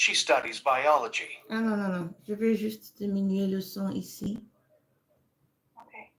She studies biology. Ah non, non, non. Je vais juste diminuer le son ici. Okay.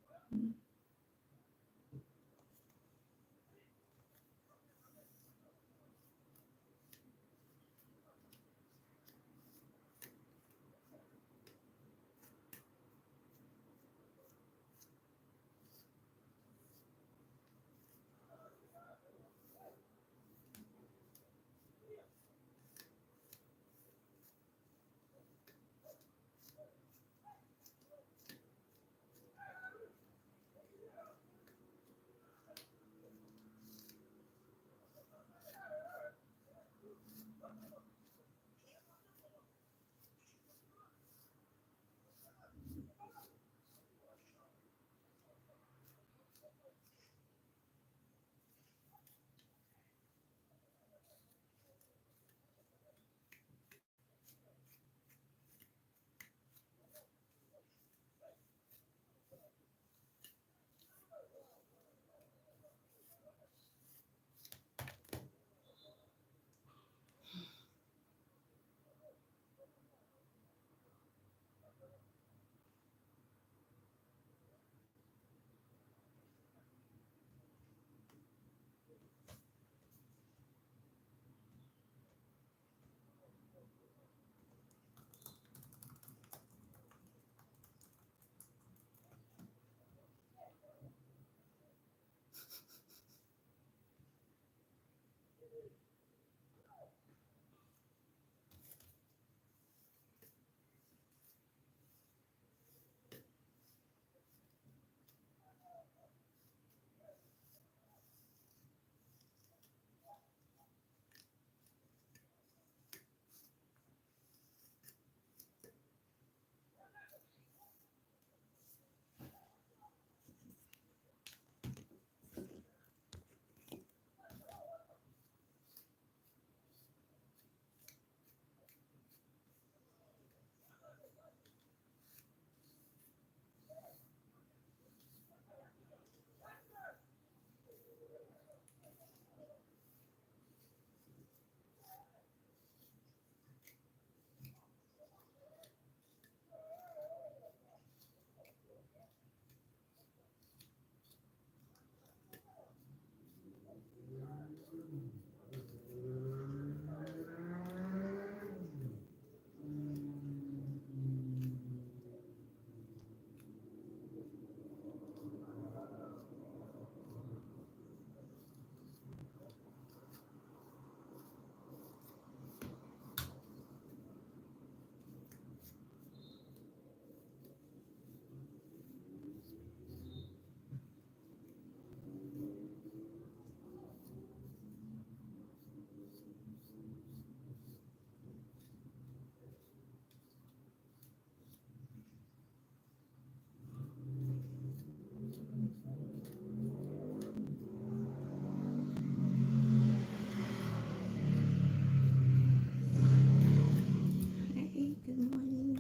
Hey, good morning.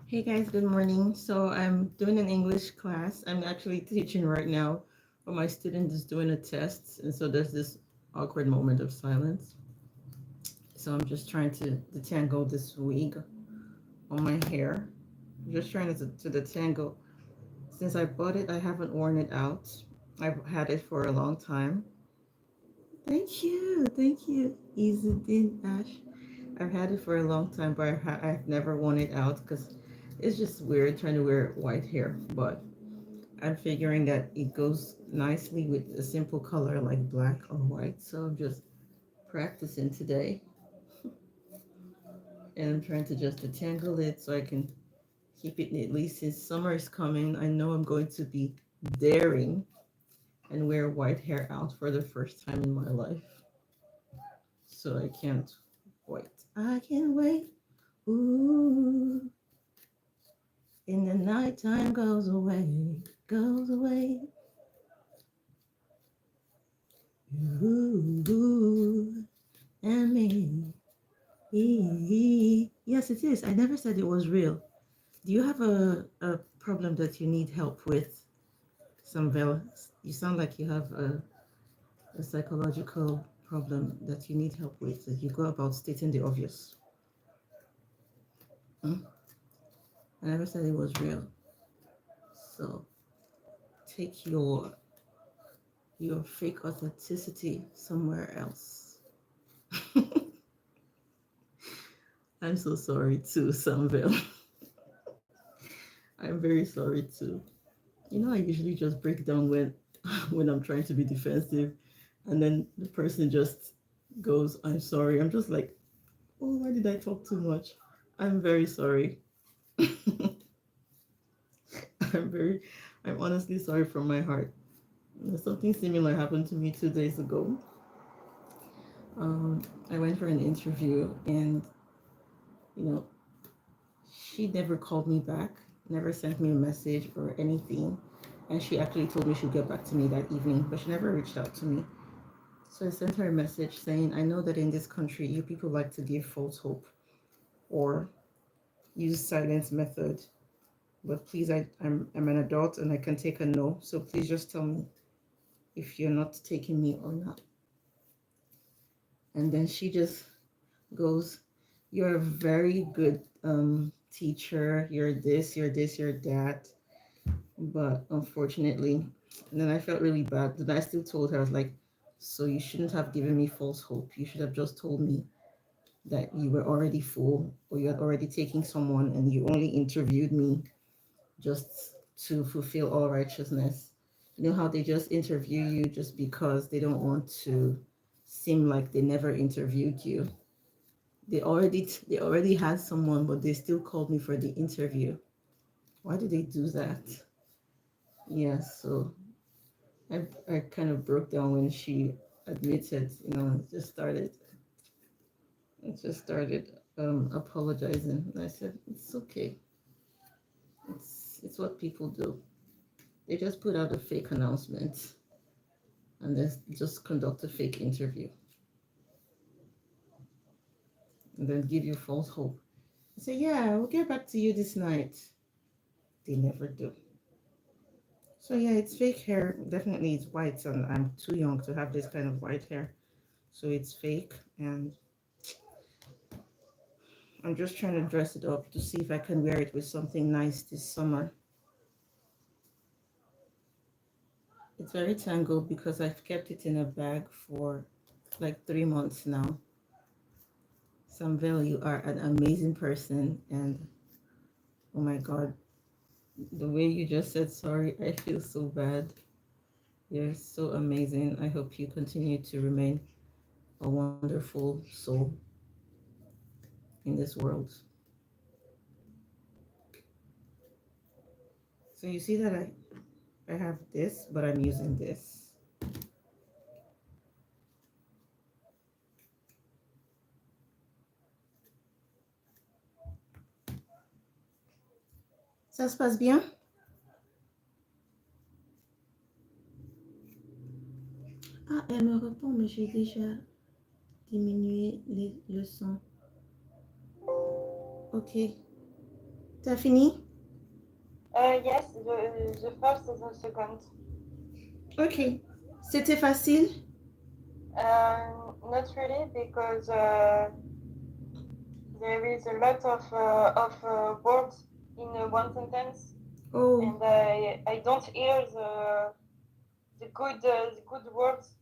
Hey guys, good morning. So I'm doing an English class. I'm actually teaching right now, but my student is doing a test, and so there's this awkward moment of silence. So I'm just trying to detangle this wig on my hair. I'm just trying to detangle. Since I bought it, I haven't worn it out. I've had it for a long time. Thank you, Izzuddin Ash. I've had it for a long time, but I've never worn it out because it's just weird trying to wear white hair. But I'm figuring that it goes nicely with a simple color like black or white. So I'm just practicing today, and I'm trying to just detangle it so I can keep it neatly. Since summer is coming, I know I'm going to be daring and wear white hair out for the first time in my life. So I can't wait. I can't wait. Ooh, in the nighttime goes away. Ooh, and me. Yes, it is. I never said it was real. Do you have a problem that you need help with? Some You sound like you have a psychological problem that you need help with, you go about stating the obvious. Mm? I never said it was real. So take your fake authenticity somewhere else. I'm so sorry too, Samville. I'm very sorry too. I usually just break down when when I'm trying to be defensive, and then the person just goes, "I'm sorry." I'm just like, "Oh, why did I talk too much?" I'm very sorry. I'm very, I'm honestly sorry from my heart. Something similar happened to me 2 days ago. I went for an interview, and you know, she never called me back, never sent me a message or anything. And she actually told me she'd get back to me that evening, but she never reached out to me. So I sent her a message saying, I know that in this country, you people like to give false hope or use silence method. But please, I'm an adult and I can take a no. So please just tell me if you're not taking me or not. And then she just goes, you're a very good teacher. You're this, you're this, you're that. But unfortunately, and then I felt really bad. But I still told her, I was like, so you shouldn't have given me false hope. You should have just told me that you were already full or you had already taken someone and you only interviewed me just to fulfill all righteousness. You know how they just interview you just because they don't want to seem like they never interviewed you. They already had someone, but they still called me for the interview. Why do they do that? Yeah, so I kind of broke down when she admitted, it just started apologizing. And I said, it's okay. It's what people do. They just put out a fake announcement and then just conduct a fake interview and then give you false hope. I say, yeah, we'll get back to you this night. They never do. So yeah, it's fake hair. Definitely it's white and I'm too young to have this kind of white hair. So it's fake and I'm just trying to dress it up to see if I can wear it with something nice this summer. It's very tangled because I've kept it in a bag for like 3 months now. Samville, you are an amazing person. And oh my God, the way you just said sorry, I feel so bad. You're so amazing. I hope you continue to remain a wonderful soul in this world. So you see that I have this, but I'm using this. Ça se passe bien? Ah, elle me répond, mais j'ai déjà diminué le son. Ok. T'as fini? Yes, the first and the second. Ok. C'était facile? Not really, because there is a lot of words in one sentence, Oh, and I don't hear the good words.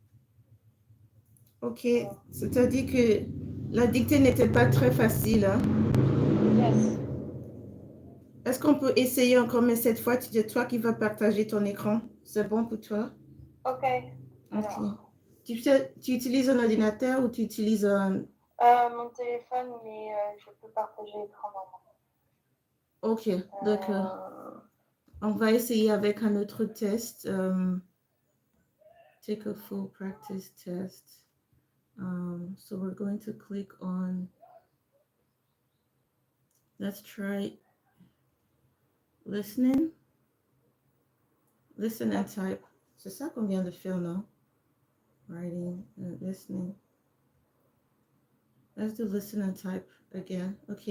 ok. C'est-à-dire que la dictée n'était pas très facile, hein? Yes. Est-ce qu'on peut essayer encore, mais cette fois, c'est toi qui vas partager ton écran? C'est bon pour toi? Ok. Ok. Alors, Tu utilises un ordinateur ou tu utilises un... mon téléphone, mais je peux partager l'écran normalement. Ok, d'accord. On va essayer avec un autre test. Take a full practice test. So we're going to click on... Let's try listening. Listen and type. C'est ça qu'on vient de faire, non? Writing and listening. Let's do listen and type again. Ok,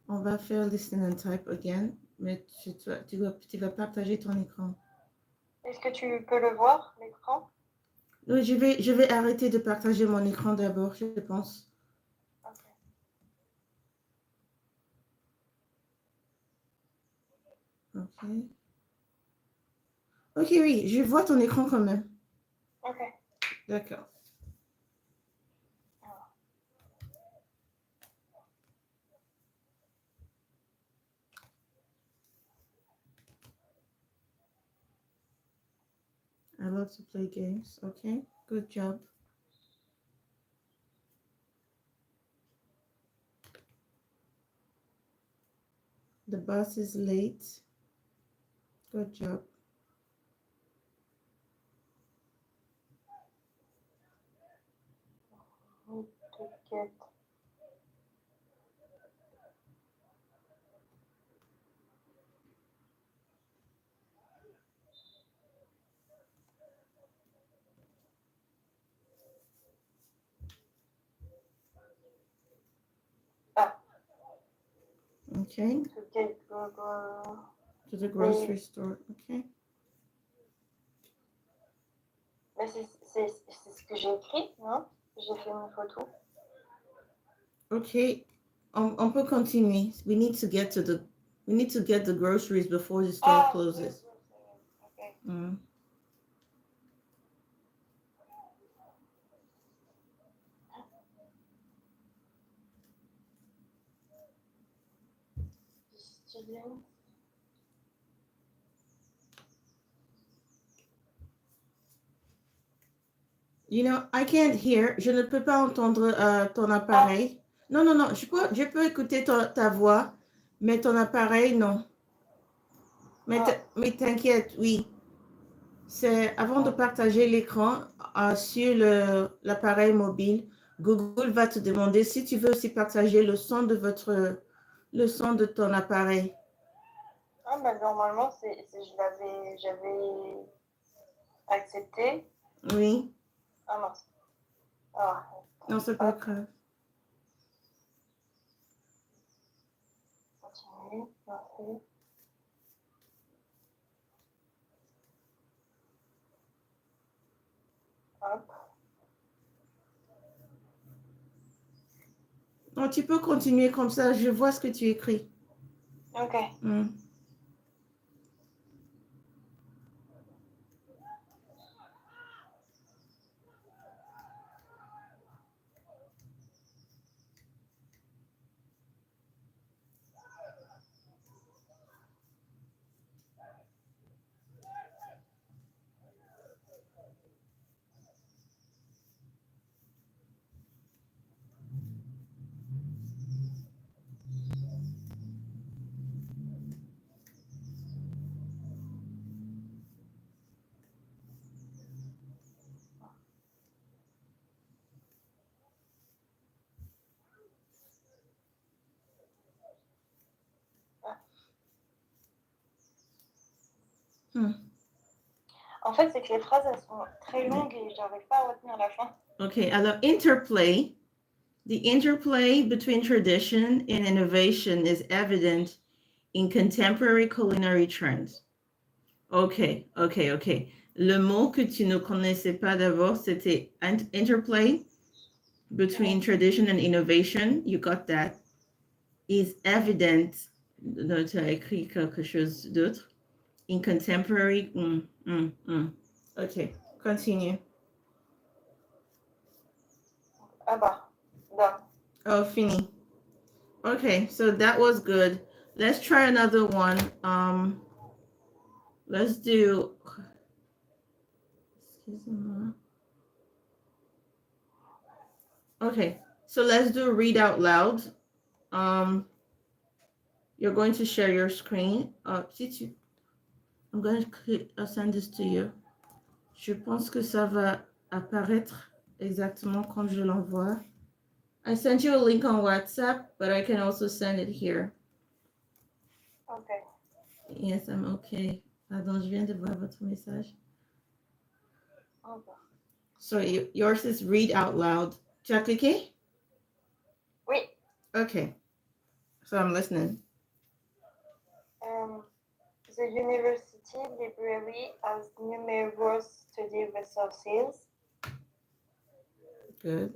on va faire listen and type again, mais tu vas partager ton écran. Est-ce que tu peux le voir, l'écran? Oui, je vais arrêter de partager mon écran d'abord, je pense. Okay. Ok. Ok, oui, je vois ton écran quand même. Okay. D'accord. Alors, I love to play games. Okay, good job. The bus is late. Good job. need to get. Ah, Okay, to get go. to the grocery store. Okay. Mais c'est ce que j'ai écrit, non? J'ai fait une photo. Okay, on peut continuer. We need to get the groceries before the store Ah, closes. okay. Mm. Student. You know, I can't hear. Je ne peux pas entendre ton appareil. Non, non, non. Je peux écouter ta voix, mais ton appareil, non. Mais t'inquiète, oui. C'est avant de partager l'écran sur l'appareil mobile, Google va te demander si tu veux aussi partager le son de ton appareil. Ah, bah normalement, j'avais accepté. Oui. Ah mince. Ah, Non, c'est pas grave. continue. Merci. Hop. Non, tu peux continuer comme ça. Je vois ce que tu écris. Ok. Mm. Mm. En fait, c'est que les phrases, elles sont très longues et j'arrive pas à retenir la fin. Okay, alors interplay. The interplay between tradition and innovation is evident in contemporary culinary trends. Ok, ok, ok. Le mot que tu ne connaissais pas d'abord, c'était interplay between tradition and innovation. You got that. Is evident. Tu as écrit quelque chose d'autre. In contemporary. Ok, continue. Ah bah, done. Oh, fini. Okay, so that was good. Let's try another one. Let's do. Excuse me. Okay, so let's do read out loud. Um, you're going to share your screen. I'm going to send this to you. Je pense que ça va apparaître exactement comme je l'envoie. I sent you a link on WhatsApp, but I can also send it here. Ok. Yes, I'm okay. Pardon, je viens de voir votre message. Okay. So yours is read out loud. Tu as cliqué? Oui. Okay. So I'm listening. The university library has numerous study resources Good.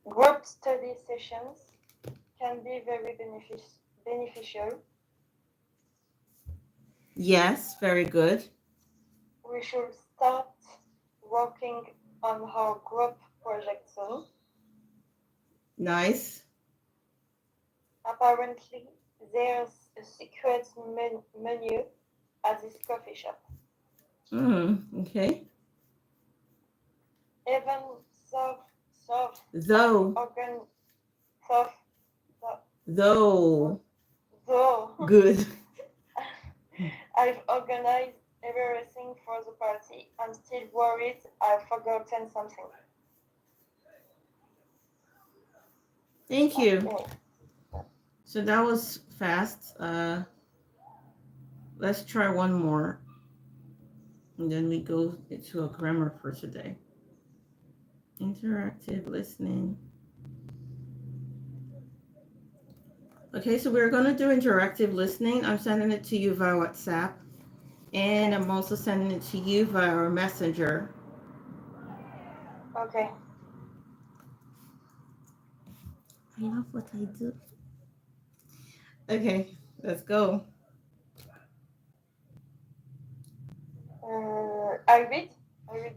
Group study sessions can be very beneficial. Yes, very good. We should start working on our group project soon. Nice. Apparently, there's a secret menu at this coffee shop. Okay. Even so, Though, so, though, though good. I've organized everything for the party, I'm still worried I've forgotten something. Thank you. Okay. So that was fast. Let's try one more. And then we go into a grammar for today. Interactive listening. Okay, so we're going to do interactive listening. I'm sending it to you via WhatsApp. And I'm also sending it to you via our messenger. Okay. I love what I do. Okay, let's go. I read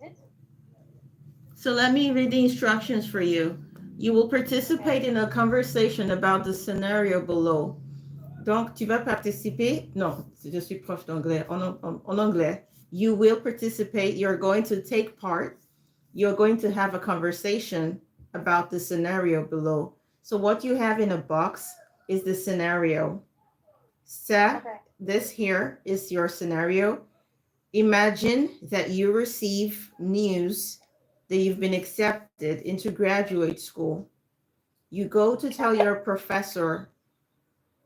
it. So let me read the instructions for you. You will participate in a conversation about the scenario below. Donc, tu vas participer. Non, je suis prof d'anglais. En anglais. You will participate. You're going to take part. You're going to have a conversation about the scenario below. So what you have in a box is the scenario. Ça, Okay. this here is your scenario. Imagine that you receive news that you've been accepted into graduate school. You go to tell your professor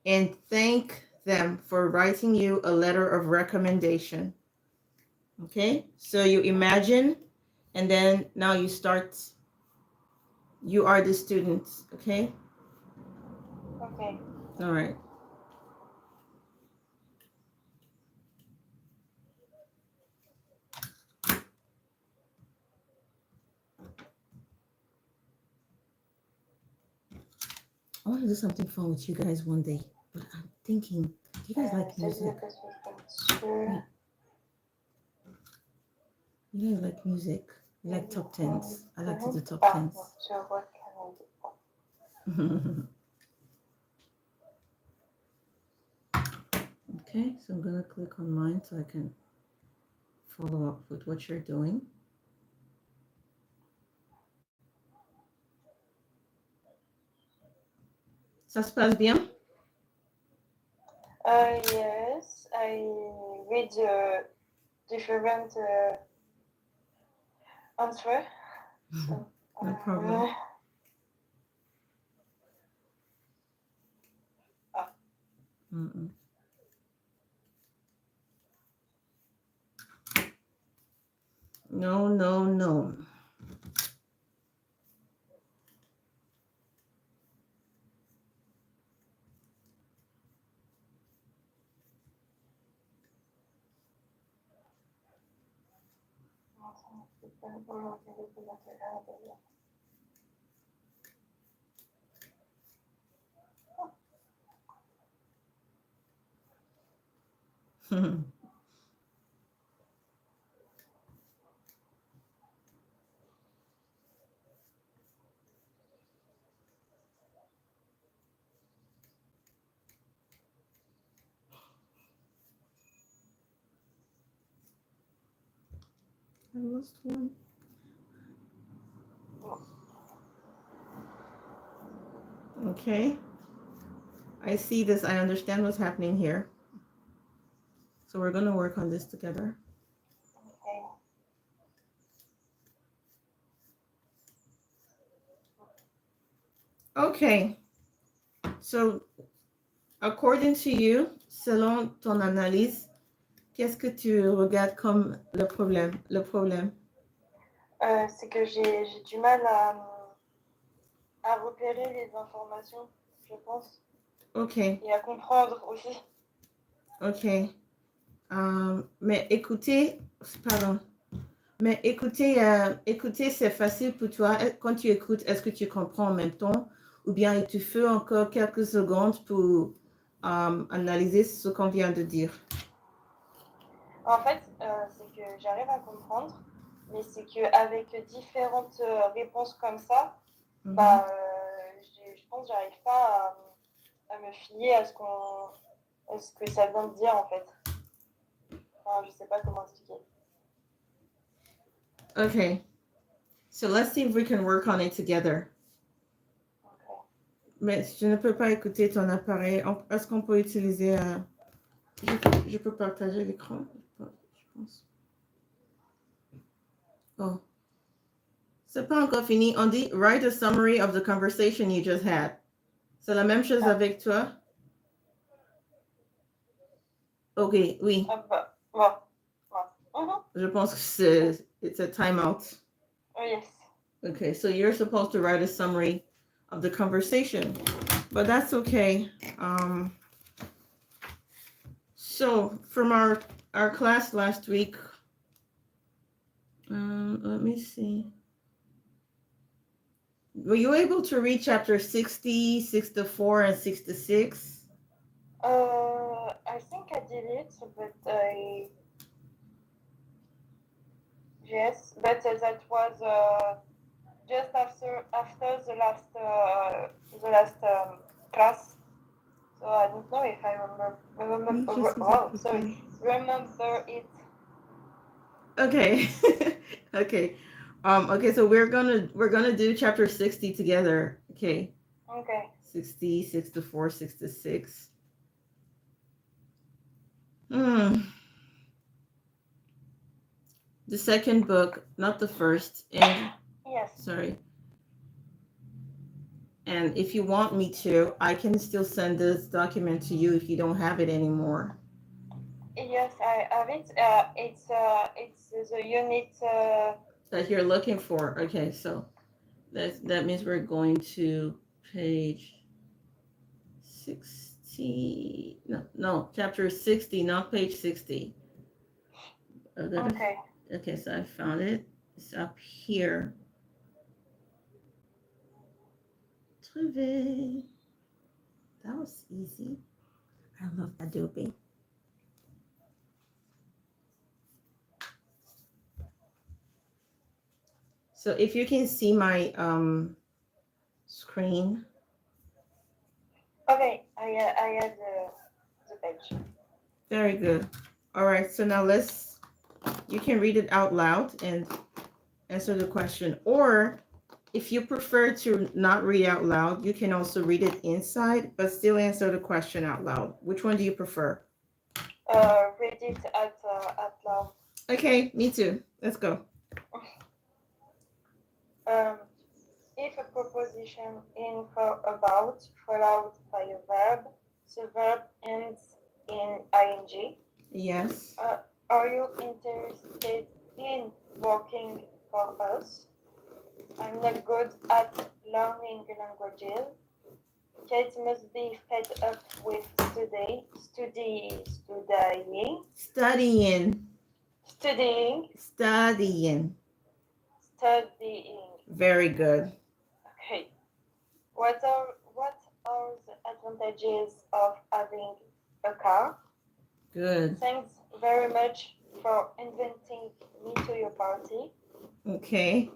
and thank them for writing you a letter of recommendation. Okay, so you imagine, and then now you start. You are the student. Okay. Okay. All right. I want to do something fun with you guys one day, but I'm thinking, do you guys like music? Sure. You guys like music? You like top tens? I like to do top tens. So what can I do? Okay, so I'm gonna click on mine so I can follow up with what you're doing. Ça se passe bien? Yes, I read different answer. So, No problem. Mm-mm. No, no, no. I lost one. Okay. I see this. I understand what's happening here. So we're going to work on this together. Okay. So, according to you, selon ton analyse, qu'est-ce que tu regardes comme le problème? Le problème? C'est que j'ai du mal à repérer les informations, je pense. Ok. Et à comprendre aussi. Ok. Mais écoutez, pardon. Mais écouter, c'est facile pour toi. Quand tu écoutes, est-ce que tu comprends en même temps? Ou bien il te faut encore quelques secondes pour analyser ce qu'on vient de dire? En fait, c'est que j'arrive à comprendre, mais c'est qu'avec différentes réponses comme ça, bah, je pense que j'arrive pas à me fier à ce que ça vient de dire en fait. Enfin, je sais pas comment expliquer. Okay. So let's see if we can work on it together. Okay. Mais je ne peux pas écouter ton appareil. Est-ce qu'on peut utiliser... je peux partager l'écran? Je pense. Oh. C'est pas encore fini. On dit write a summary of the conversation you just had. C'est la même chose avec toi? Ok, oui. Bah, voilà. Je pense que it's a timeout. Oh, yes. Okay, so you're supposed to write a summary of the conversation, but that's okay. So from our class last week, let me see. Were you able to read chapter 60, 64, and 66? I think I did it, but yes, but that was just after the last class. So I don't know if I remember it. Okay. Okay. Okay, so we're gonna do chapter 60 together. Okay. Okay. 60, 64, 66. The second book, not the first. And yes. Sorry. And if you want me to, I can still send this document to you if you don't have it anymore. Yes, I have it. It's the unit that you're looking for. Okay, so that means we're going to page 60. No, chapter 60, not page 60. Okay. Okay, so I found it. It's up here. Trouvé. That was easy. I love Adobe. So if you can see my screen. Okay, I have the page. Very good. All right, so now you can read it out loud and answer the question. Or if you prefer to not read out loud, you can also read it inside, but still answer the question out loud. Which one do you prefer? Read it out loud. Okay, me too. Let's go. If a proposition in for about followed by a verb, the verb ends in ing. Yes. Are you interested in working for us? I'm not good at learning languages. Kate must be fed up with studying. Very good. Okay. What are the advantages of having a car? Good. Thanks very much for inviting me to your party. Okay.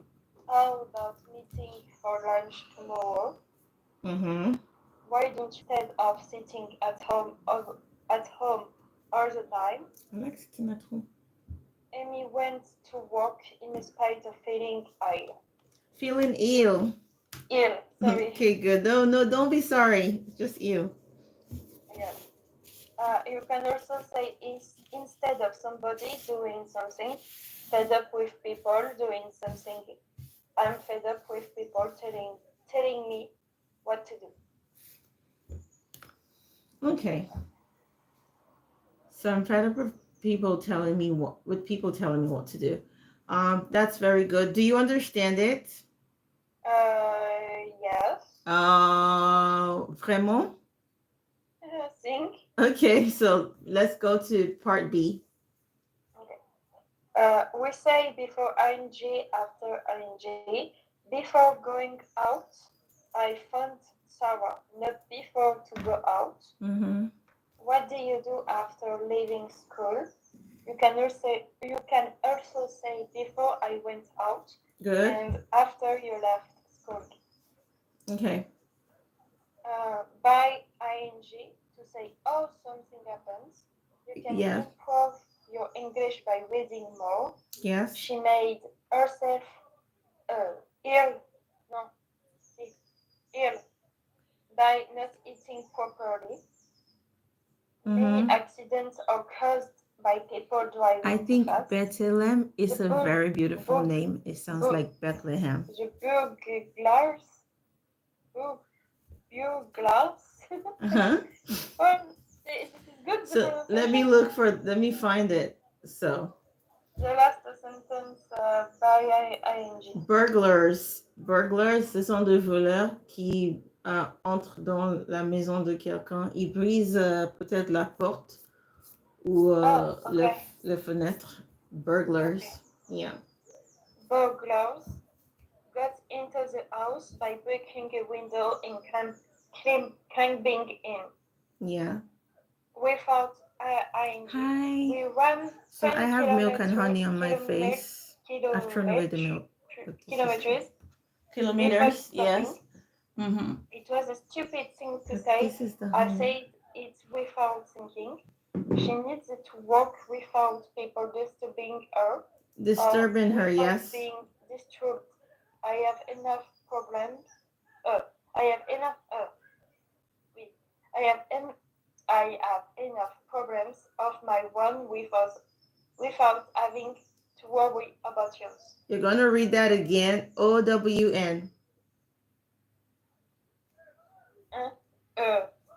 How about meeting for lunch tomorrow? Mm-hmm. Why don't you, instead of sitting at home all the time? I like sitting at home. Amy went to work in spite of feeling ill. Feeling ill. Ill, sorry. Okay, good. No, don't be sorry. Just ill. Yeah. You can also say instead of somebody doing something, fed up with people doing something. I'm fed up with people telling me what to do. Okay. So I'm fed up with people telling me what to do. That's very good. Do you understand it? Yes. Vraiment? I think. Okay, so let's go to part B. Okay. We say before ing, after ing. Before going out, I found Sarah. Not before to go out. Mm-hmm. What do you do after leaving school? You can also say before I went out Good. and after you left school. Okay. By ing to say oh something happens. You can Yes. improve your English by reading more. Yes. She made herself ill. No, ill by not eating properly. Many Mm-hmm. accidents are caused by people I driving too think fast. Bethlehem is The a bug, very beautiful bug, name. It sounds bug, like Bethlehem. the burglars, bug, burglars. Uh-huh. This is good the So pronunciation. let me find it. So The last sentence by ing. burglars. Burglars, ce sont des voleurs qui entrent dans la maison de quelqu'un. Ils brisent peut-être la porte ou Oh, okay. les fenêtres. Burglars. Okay. Yeah. Burglars got into the house by breaking a window and climbing in. Yeah. Without ing, Hi. we ran So 20 I have milk and honey on my kilometers, face. I've thrown away the milk. But this is kilometers without kilometers. stopping. Yes. Mm-hmm. It was a stupid thing to But say. this is the I honey. said it without thinking. She needs to walk without people disturbing her. Disturbing her, without yes. being disturbed. I have enough problems. I have enough. Oui. I have enough problems of my own without having to worry about yours. You're going to read that again. OWN.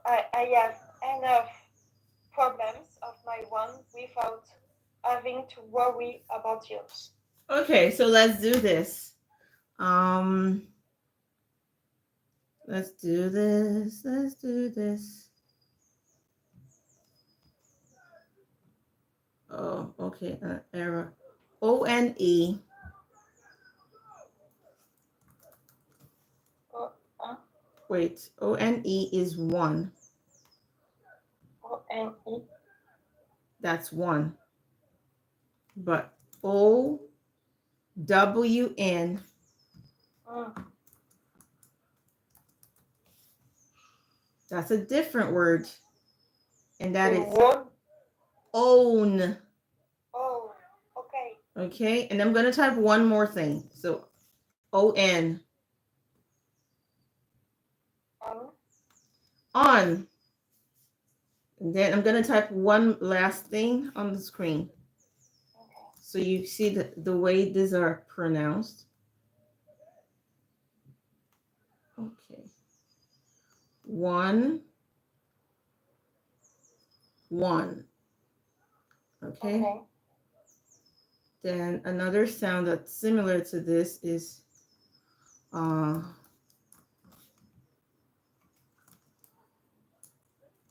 I have enough problems of my own without having to worry about yours. Okay, so let's do this. Let's do this. Let's do this. Oh, okay. Error. ONE. Wait. ONE is one. ONE. That's one. But OWN. That's a different word. And that is own. Oh, okay. Okay, and I'm going to type one more thing. So ON. On. And then I'm going to type one last thing on the screen. Okay. So you see the way these are pronounced. Okay. One. Okay. Then another sound that's similar to this is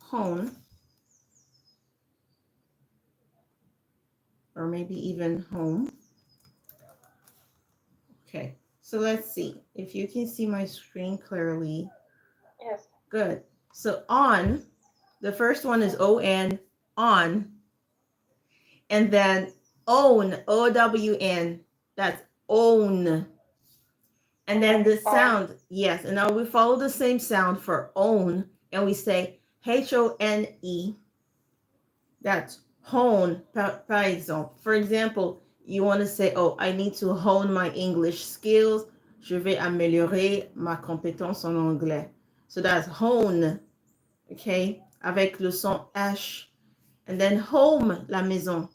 hone, or maybe even home. Okay, so let's see if you can see my screen clearly. Yes. Good. So on, the first one is ON, on, and then own, OWN, that's own. And then the sound, yes, and now we follow the same sound for own, and we say HONE. That's hone, par exemple. For example, you want to say, oh, I need to hone my English skills. Je vais améliorer ma compétence en anglais. So that's hone, okay, avec le son H. And then home, la maison.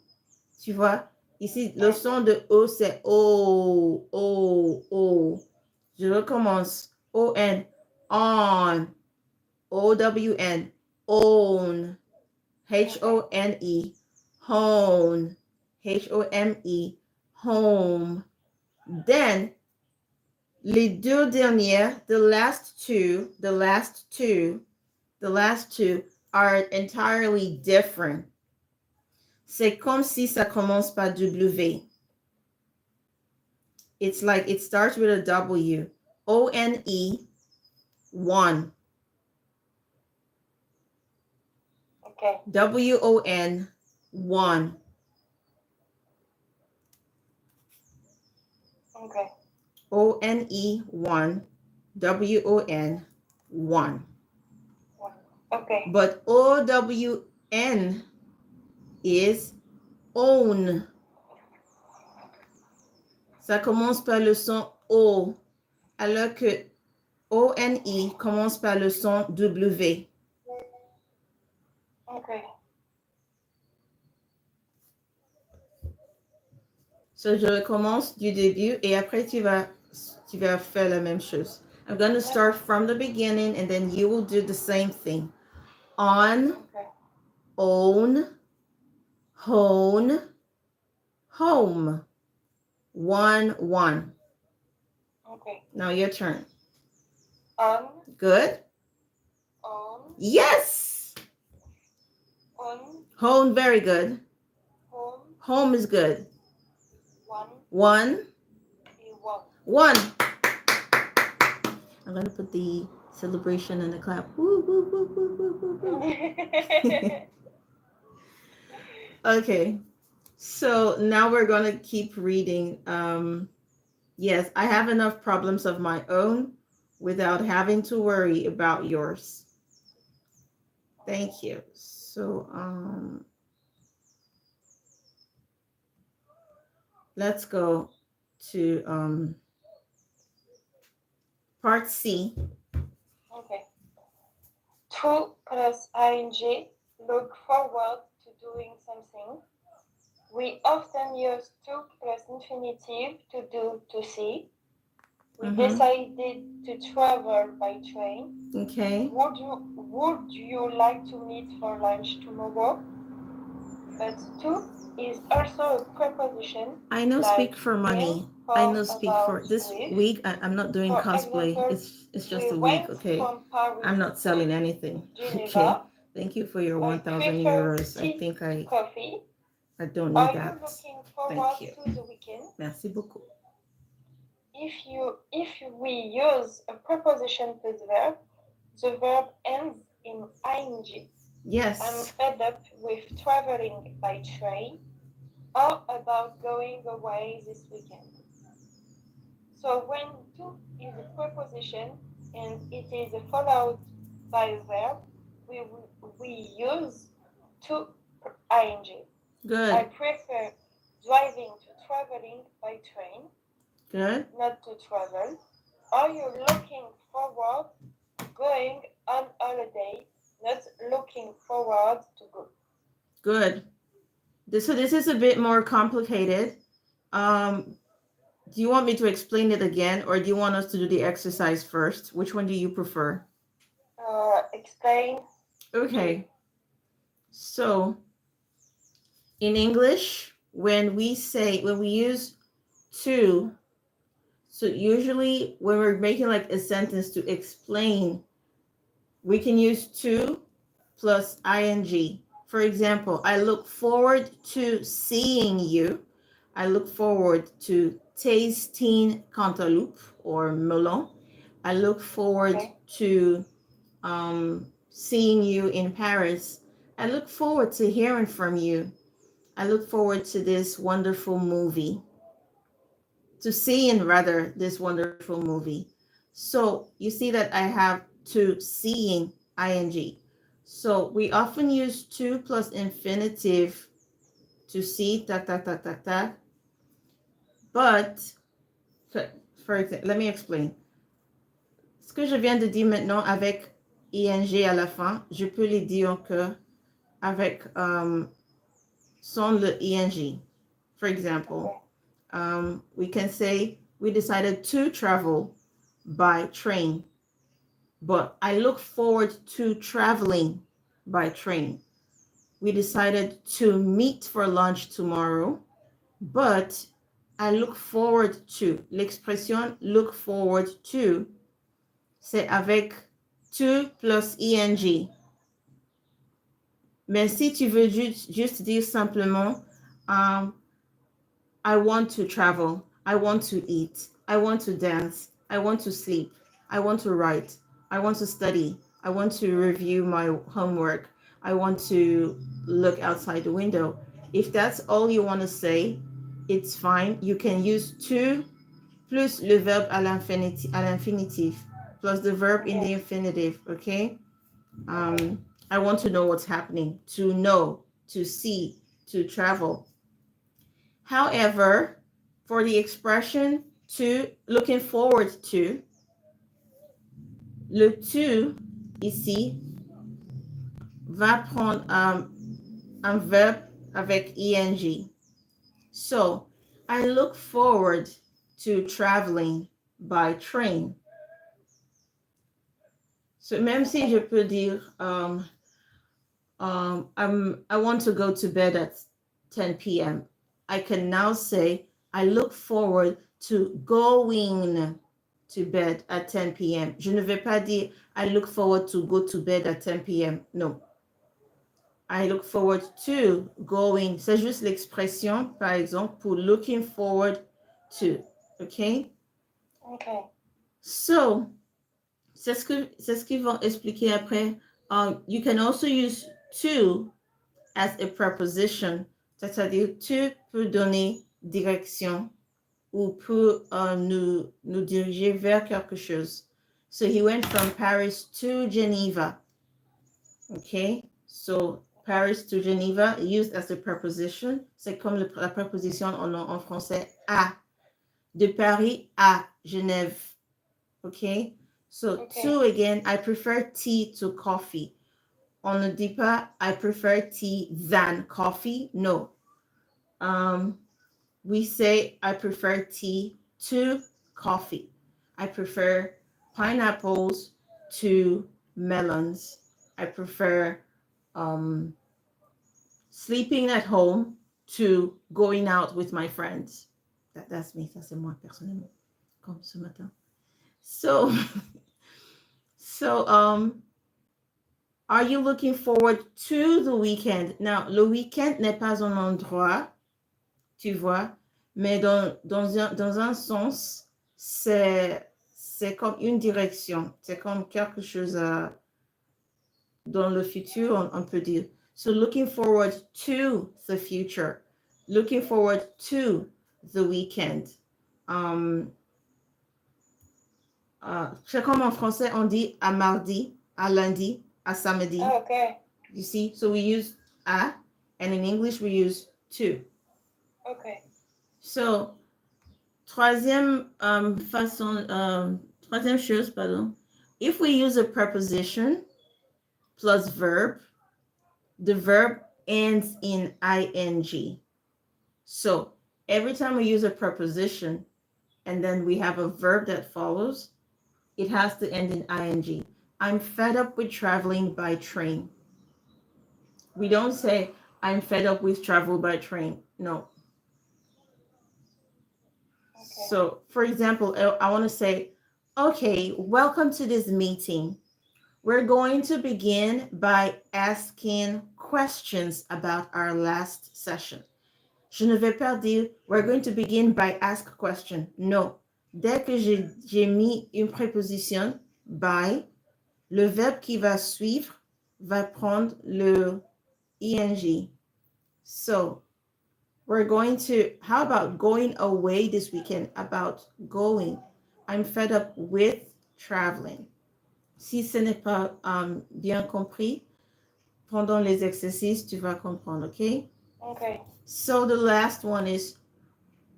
Tu vois, ici, le son de O, c'est O, O, O. Je recommence. O-N, on, O-W-N, own, H-O-N-E, hone, H-O-M-E, home. Then, les deux dernières, the last two are entirely different. C'est comme si ça commence par W. It's like it starts with a W. O-N-E, one. Okay. W-O-N, one. Okay. O-N-E, one. W-O-N, one. Okay. But O-W-N is own. Ça commence par le son O, alors que O-N-E commence par le son W. Okay. So, je recommence du début et après tu vas faire la même chose. I'm going to start from the beginning and then you will do the same thing. On, Okay. own, hone, home. One, one. Okay. Now your turn. On, Good? on, Yes! on, Hone, very good. home, Home is good. one, One, et one. one. I'm going to put the celebration and the clap. Woo, woo, woo, woo, woo, woo, woo. Okay. So now we're going to keep reading. Yes, I have enough problems of my own without having to worry about yours. Thank you. So let's go to part C. Okay. To plus ing, look forward to doing something. We often use to plus infinitive to do to see. We decided to travel by train. Okay. Would you like to meet for lunch tomorrow? But to is also a preposition. I know like speak for money. I know speak for this week. I'm not doing For cosplay. example, It's just a we week, went okay? from Paris I'm not selling to anything. Geneva. Okay. Thank you for your I 1,000 prefer euros. I tea, think I coffee. don't Are need you that. looking forward Thank you. to the weekend? Merci beaucoup. If we use a preposition plus verb, the verb ends in ing. Yes. I'm fed up with traveling by train or about going away this weekend. So when to is a preposition and it is followed by a verb, we use to ing. Good. I prefer driving to traveling by train. Good. Not to travel. Are you looking forward to going on holiday? Not looking forward to go. Good. So this is a bit more complicated. Do you want me to explain it again or do you want us to do the exercise first? Which one do you prefer? Explain. Okay. So in English, when we use to, so usually when we're making like a sentence to explain, we can use to plus ing. For example, I look forward to seeing you. I look forward to tasting cantaloupe or melon. I look forward to seeing you in Paris. I look forward to hearing from you. I look forward to this wonderful movie. To seeing rather this wonderful movie. So you see that I have to seeing ing. So we often use to plus infinitive to see ta ta ta ta ta. But for example, let me explain. Ce que je viens de dire maintenant avec ing à la fin, je peux les dire que avec sans le ing. For example, we can say we decided to travel by train, but I look forward to traveling by train. We decided to meet for lunch tomorrow, but I look forward to. L'expression look forward to, c'est avec to plus ing. Mais si tu veux juste dire simplement, um, I want to travel, I want to eat, I want to dance, I want to sleep, I want to write, I want to study, I want to review my homework, I want to look outside the window. If that's all you want to say, it's fine. You can use to plus le verbe à l'infinitif, plus the verb in the infinitive, okay? I want to know what's happening, to know, to see, to travel. However, for the expression to, looking forward to, le to ici va prendre un verbe avec ing. So, I look forward to traveling by train. So, même si je peux dire I want to go to bed at 10 p.m. I can now say I look forward to going to bed at 10 p.m. Je ne vais pas dire I look forward to go to bed at 10 p.m. No. I look forward to going. C'est juste l'expression, par exemple, pour looking forward to. Okay? Okay. So, c'est ce qu'ils vont expliquer après. You can also use to as a preposition, c'est-à-dire tu peux donner direction ou pour nous diriger vers quelque chose. So he went from Paris to Geneva. Okay, so Paris to Geneva used as a preposition. C'est comme la préposition en français à. De Paris à Genève. Okay, so to again, I prefer tea to coffee. On ne dit pas I prefer tea than coffee. No. We say I prefer tea to coffee. I prefer pineapples to melons. I prefer sleeping at home to going out with my friends. That's me. Ça c'est moi personnellement. Comme ce matin. So, are you looking forward to the weekend? Now, le weekend n'est pas un endroit, tu vois, mais dans un sens, c'est comme une direction. C'est comme quelque chose dans le futur, on peut dire. So, looking forward to the future. Looking forward to the weekend. C'est comme en français, on dit à mardi, à lundi, à samedi. Oh, okay. You see, so we use à, and in English we use to. Okay. So, troisième chose, pardon. If we use a preposition plus verb, the verb ends in ing. So, every time we use a preposition and then we have a verb that follows, it has to end in ing. I'm fed up with traveling by train. We don't say, I'm fed up with travel by train. No. Okay. So, for example, I want to say, okay, welcome to this meeting. We're going to begin by asking questions about our last session. Je ne vais pas dire, we're going to begin by ask a question. No. Dès que j'ai mis une préposition, by, le verbe qui va suivre va prendre le ing. So, we're going to, how about going away this weekend? About going. I'm fed up with traveling. Si ce n'est pas bien compris, pendant les exercices, tu vas comprendre, okay? Okay. So the last one is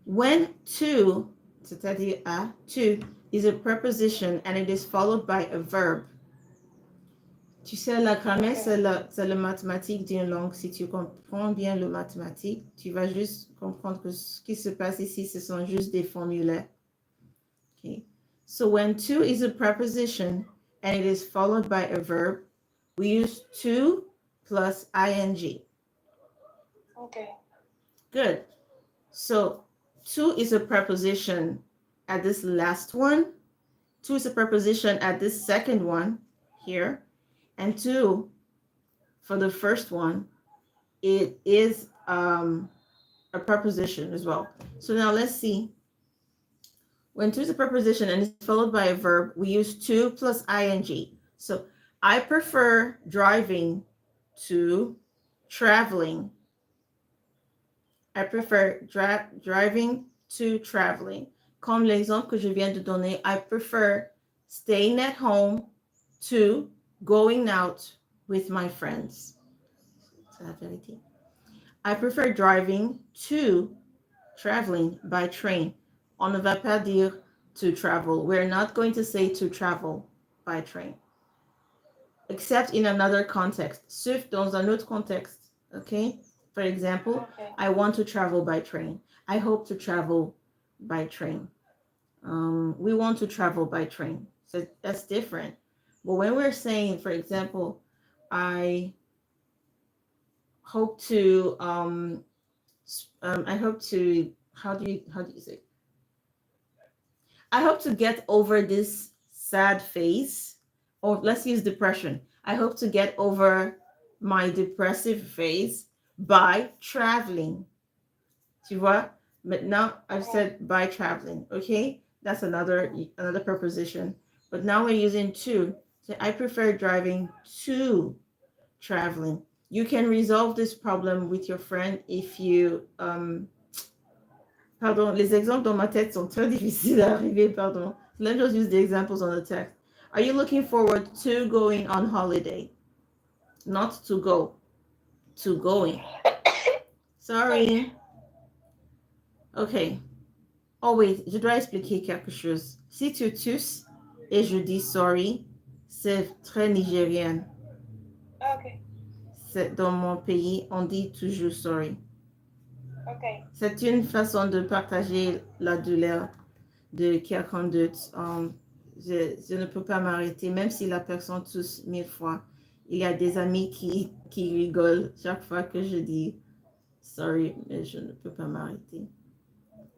when to, c'est-à-dire à, to, is a preposition and it is followed by a verb. Tu sais, la grammaire, c'est le mathématique d'une langue. Si tu comprends bien le mathématique, tu vas juste comprendre que ce qui se passe ici, ce sont juste des formulaires. Okay. So when to is a preposition and it is followed by a verb, we use to plus ing. Okay. Good. So to is a preposition at this last one. To is a preposition at this second one here. And to for the first one, it is a preposition as well. So now let's see. When to is a preposition and it's followed by a verb, we use to plus ing. So I prefer driving to traveling. I prefer driving to traveling. Comme l'exemple que je viens de donner, I prefer staying at home to going out with my friends. C'est la vérité. I prefer driving to traveling by train. On ne va pas dire to travel. We're not going to say to travel by train. Except in another context. Sauf dans un autre contexte. Okay? For example, Okay. I want to travel by train. I hope to travel by train. We want to travel by train. So that's different. But when we're saying, for example, I hope to I hope to how do you say? I hope to get over this sad phase, or let's use depression. I hope to get over my depressive phase by traveling. Tu vois? Maintenant, I've said by traveling. Okay, that's another preposition. But now we're using to. So I prefer driving to traveling. You can resolve this problem with your friend if you Pardon, les exemples dans ma tête sont très difficiles à arriver, pardon. Let me just use the examples on the text. Are you looking forward to going on holiday? Not to go, to going. Sorry. Okay. Oh wait, je dois expliquer quelque chose. Si tu tousses et je dis sorry, c'est très nigérien. Okay. C'est dans mon pays, on dit toujours sorry. Okay. C'est une façon de partager la douleur de quelqu'un d'autre. Je ne peux pas m'arrêter, même si la personne tousse 1000 fois. Il y a des amis qui rigolent chaque fois que je dis sorry, mais je ne peux pas m'arrêter.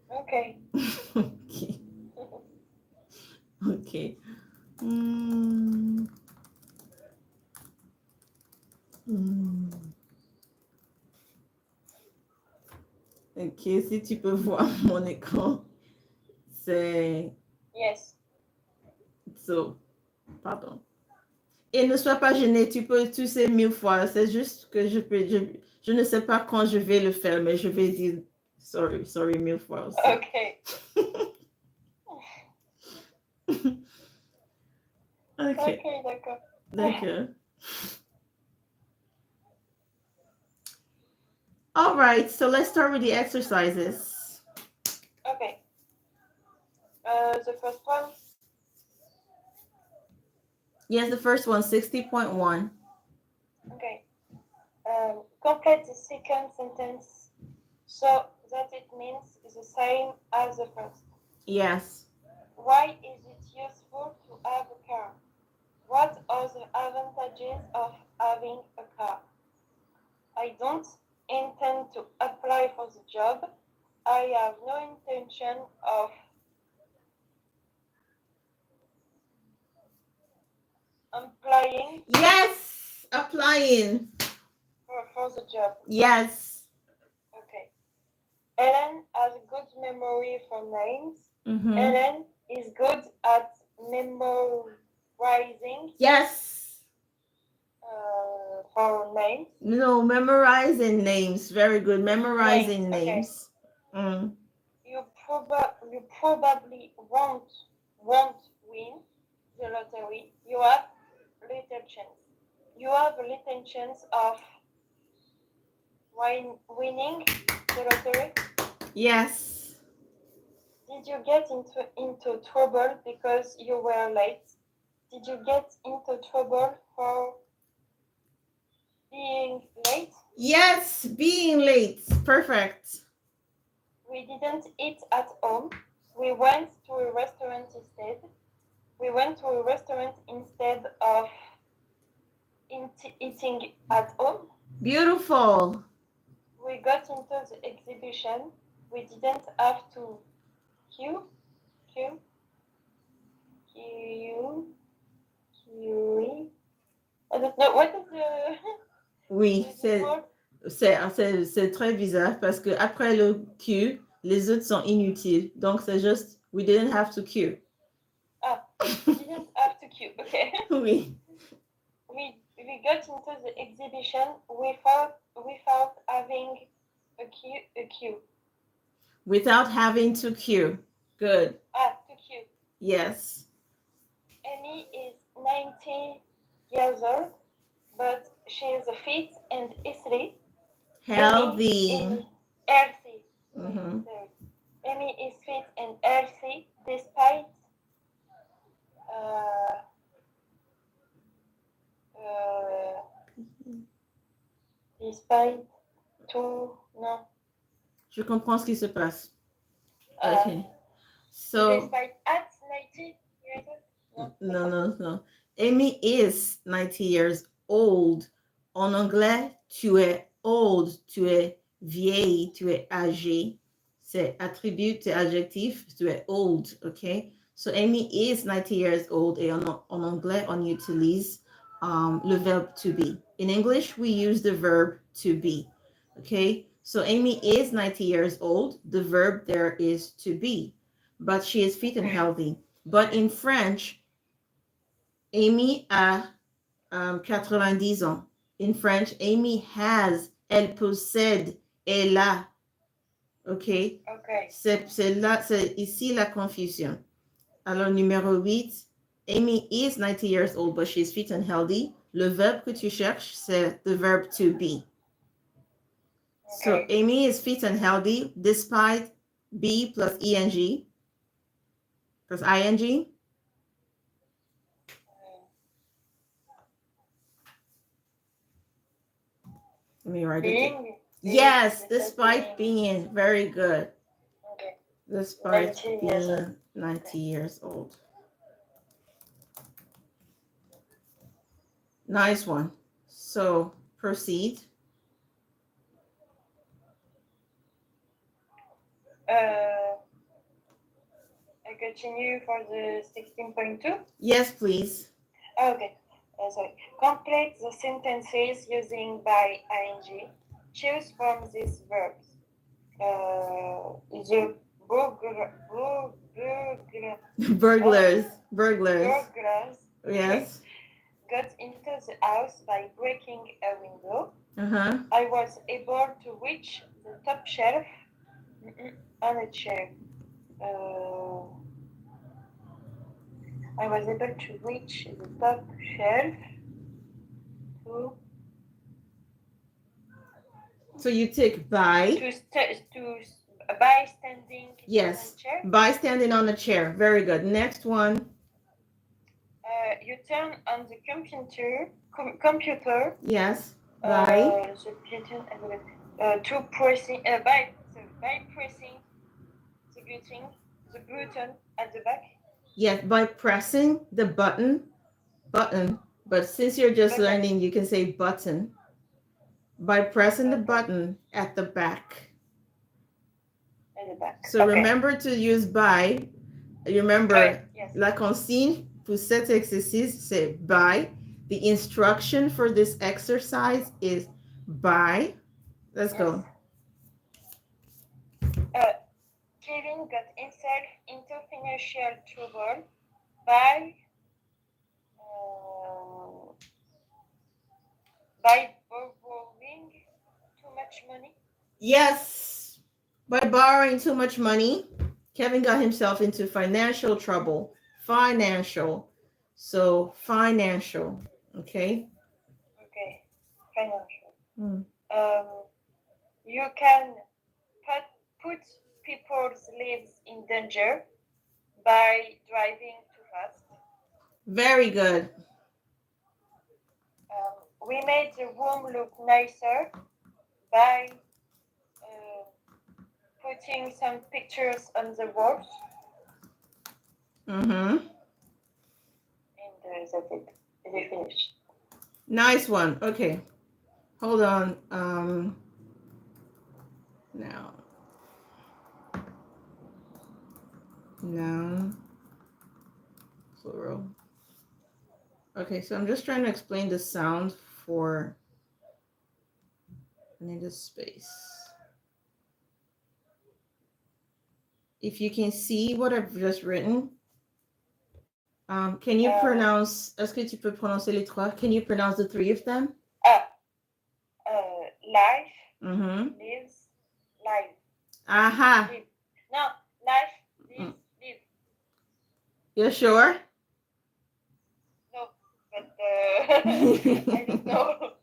Okay. Ok. Ok. Hmm. Hmm. Ok, si tu peux voir mon écran, c'est... Yes. So, pardon. Et ne sois pas gêné, tu peux tousser 1000 fois. C'est juste que je ne sais pas quand je vais le faire, mais je vais dire sorry 1000 fois aussi. Okay. Ok, Okay, d'accord. d'accord. All right, so let's start with the exercises. Okay. The first one. Yes, the first one, 60.1. Okay. Complete the second sentence so that it means the same as the first. Yes. Why is it useful to have a car? What are the advantages of having a car? I don't intend to apply for the job. I have no intention of applying. Yes, applying. For the job. Yes. Okay. Ellen has a good memory for names. Mm-hmm. Ellen is good at memorizing. Yes. For names. No, memorizing names. Very good. Memorizing names. Okay. Mm. You probably won't win the lottery. You have little chance. You have little chance of winning the lottery. Yes. Did you get into trouble because you were late? Did you get into trouble for being late? Yes, being late. Perfect. We didn't eat at home. We went to a restaurant instead. We went to a restaurant instead of eating at home. Beautiful. We got into the exhibition. We didn't have to queue. I don't know what is the Oui, with this word? c'est très bizarre parce que après le Q, les autres sont inutiles. Donc, c'est juste, we didn't have to Q. Ah, we didn't have to queue. Okay. Oui. We got into the exhibition without having a queue. Without having to Q. Good. Ah, to queue. Yes. Amy is 90 years old, but she is fit and healthy. Healthy. Healthy. Mm-hmm. Amy is fit and healthy despite despite tout non. Je comprends ce qui se passe. Okay. So. Despite at 90 years old? No. Amy is 90 years old. En anglais, tu es old, tu es vieille, tu es âgé. C'est attribut, c'est adjectif, tu es old, okay? So Amy is 90 years old et en anglais, on utilise le verbe to be. In English, we use the verb to be, okay? So Amy is 90 years old. The verb there is to be, but she is fit and healthy. But in French, Amy a 90 ans. In French, Amy has, elle possède, elle a. OK? C'est là, c'est ici la confusion. Alors, numéro 8, Amy is 90 years old, but she's fit and healthy. Le verbe que tu cherches, c'est the verb to be. So, Amy is fit and healthy despite be plus ing plus ing. Let me write it. Yes, despite being very good. Okay. Despite being 90 years old. Nice one. So proceed. I continue for the 16.2? Yes, please. Okay. Sorry. Complete the sentences using by ing. Choose from these verbs. The burglars. Yes. Got into the house by breaking a window. Uh-huh. I was able to reach the top shelf on a chair. I was able to reach the top shelf to. So you take by. By standing yes. on a chair. By standing on a chair. Very good. Next one. You turn on the computer. Yes. By. To pressing by pressing the button at the back. Yes, by pressing the button. But since you're just learning, you can say button. By pressing the button at the back. At the back. So remember to use by. Remember, yes. La consigne pour cet exercice, c'est by. The instruction for this exercise is by. Let's go. Kevin got himself into financial trouble by borrowing too much money. Yes, by borrowing too much money, Kevin got himself into financial trouble. Financial. So financial. Okay. Okay. Financial. You can put people's lives in danger by driving too fast. Very good. We made the room look nicer by putting some pictures on the walls. Mm-hmm. And that's it. They finished. Nice one. Okay. Hold on. Now. Noun. Plural. Okay, so I'm just trying to explain the sound for I need a space. If you can see what I've just written, can you pronounce, est-ce que tu peux prononcer les trois? Can you pronounce the three of them? Life, Mm-hmm. lives, life. Aha. Live. No, life, lives, live. You're sure? No, but I don't know.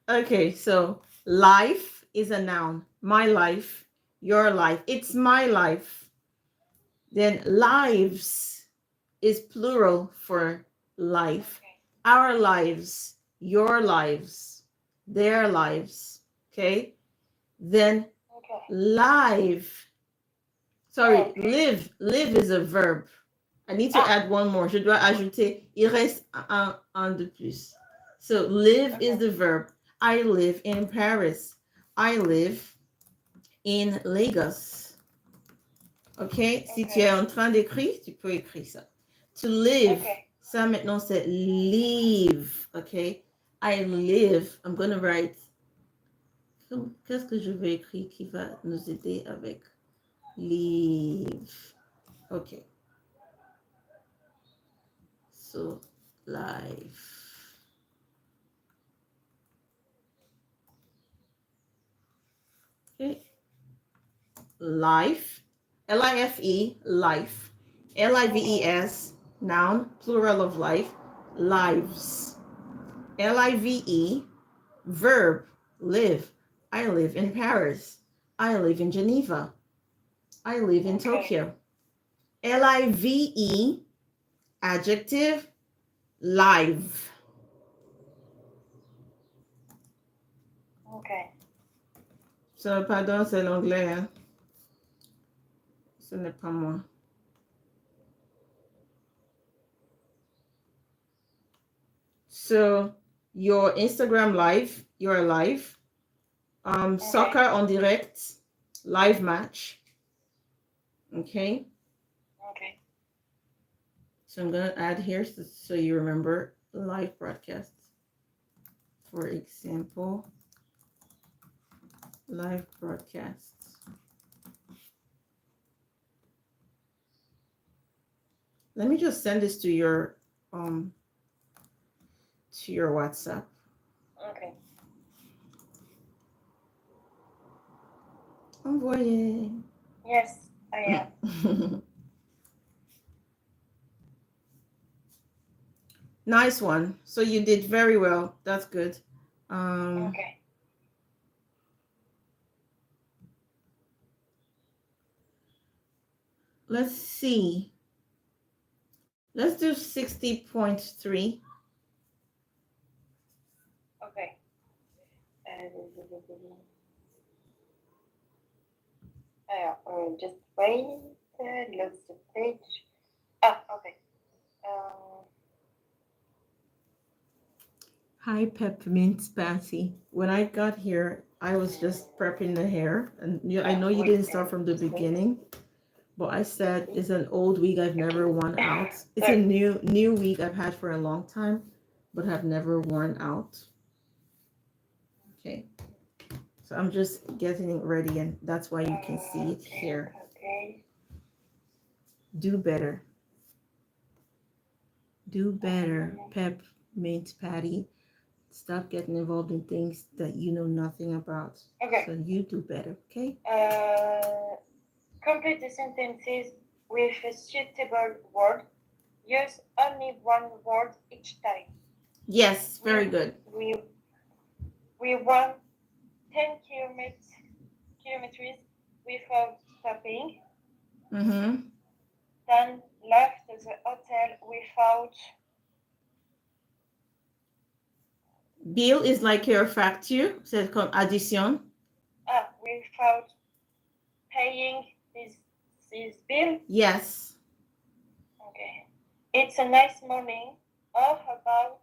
Okay, so life is a noun. My life, your life. It's my life. Then lives is plural for life. Okay. Our lives, your lives, their lives. Okay? Then live. Sorry, live. Live is a verb. I need to add one more. Je dois ajouter. Il reste un de plus. So live is the verb. I live in Paris. I live in Lagos. OK? Si tu es en train d'écrire, tu peux écrire ça. To live. Ça maintenant c'est live. OK? I live. I'm going to write. Qu'est-ce que je vais écrire qui va nous aider avec live? OK. So, life. Okay. Life. L-I-F-E, life. L-I-V-E-S, noun, plural of life. Lives. L-I-V-E, verb, live. I live in Paris. I live in Geneva. I live in Tokyo. L-I-V-E, adjective, live. Okay. So, pardon, c'est l'anglais, hein? Ce n'est pas moi. So, your Instagram live, your live, soccer on direct, live match. Okay. Okay. So I'm gonna add here so you remember live broadcasts. For example, live broadcasts. Let me just send this to your WhatsApp. Okay. Envoyé. Yes, I am. Nice one. So you did very well. That's good. Okay. Let's see. Let's do 60.3. Okay. Just wait. Load the page. Okay. Hi, Peppermint Patty. When I got here, I was just prepping the hair, and I know you didn't start from the beginning, but I said it's an old wig I've never worn out. It's a new wig I've had for a long time, but have never worn out. Okay, so I'm just getting it ready, and that's why you can see it here. Okay. Do better. Do better, Peppermint Patty. Stop getting involved in things that you know nothing about. Okay. So you do better, okay? Complete the sentences with a suitable word. Use only one word each time. Yes, very good. We run 10 kilometers without stopping. Mm-hmm. Then left the hotel without. Bill is like your facture, c'est comme addition. Without paying this bill? Yes. Okay. It's a nice morning. About.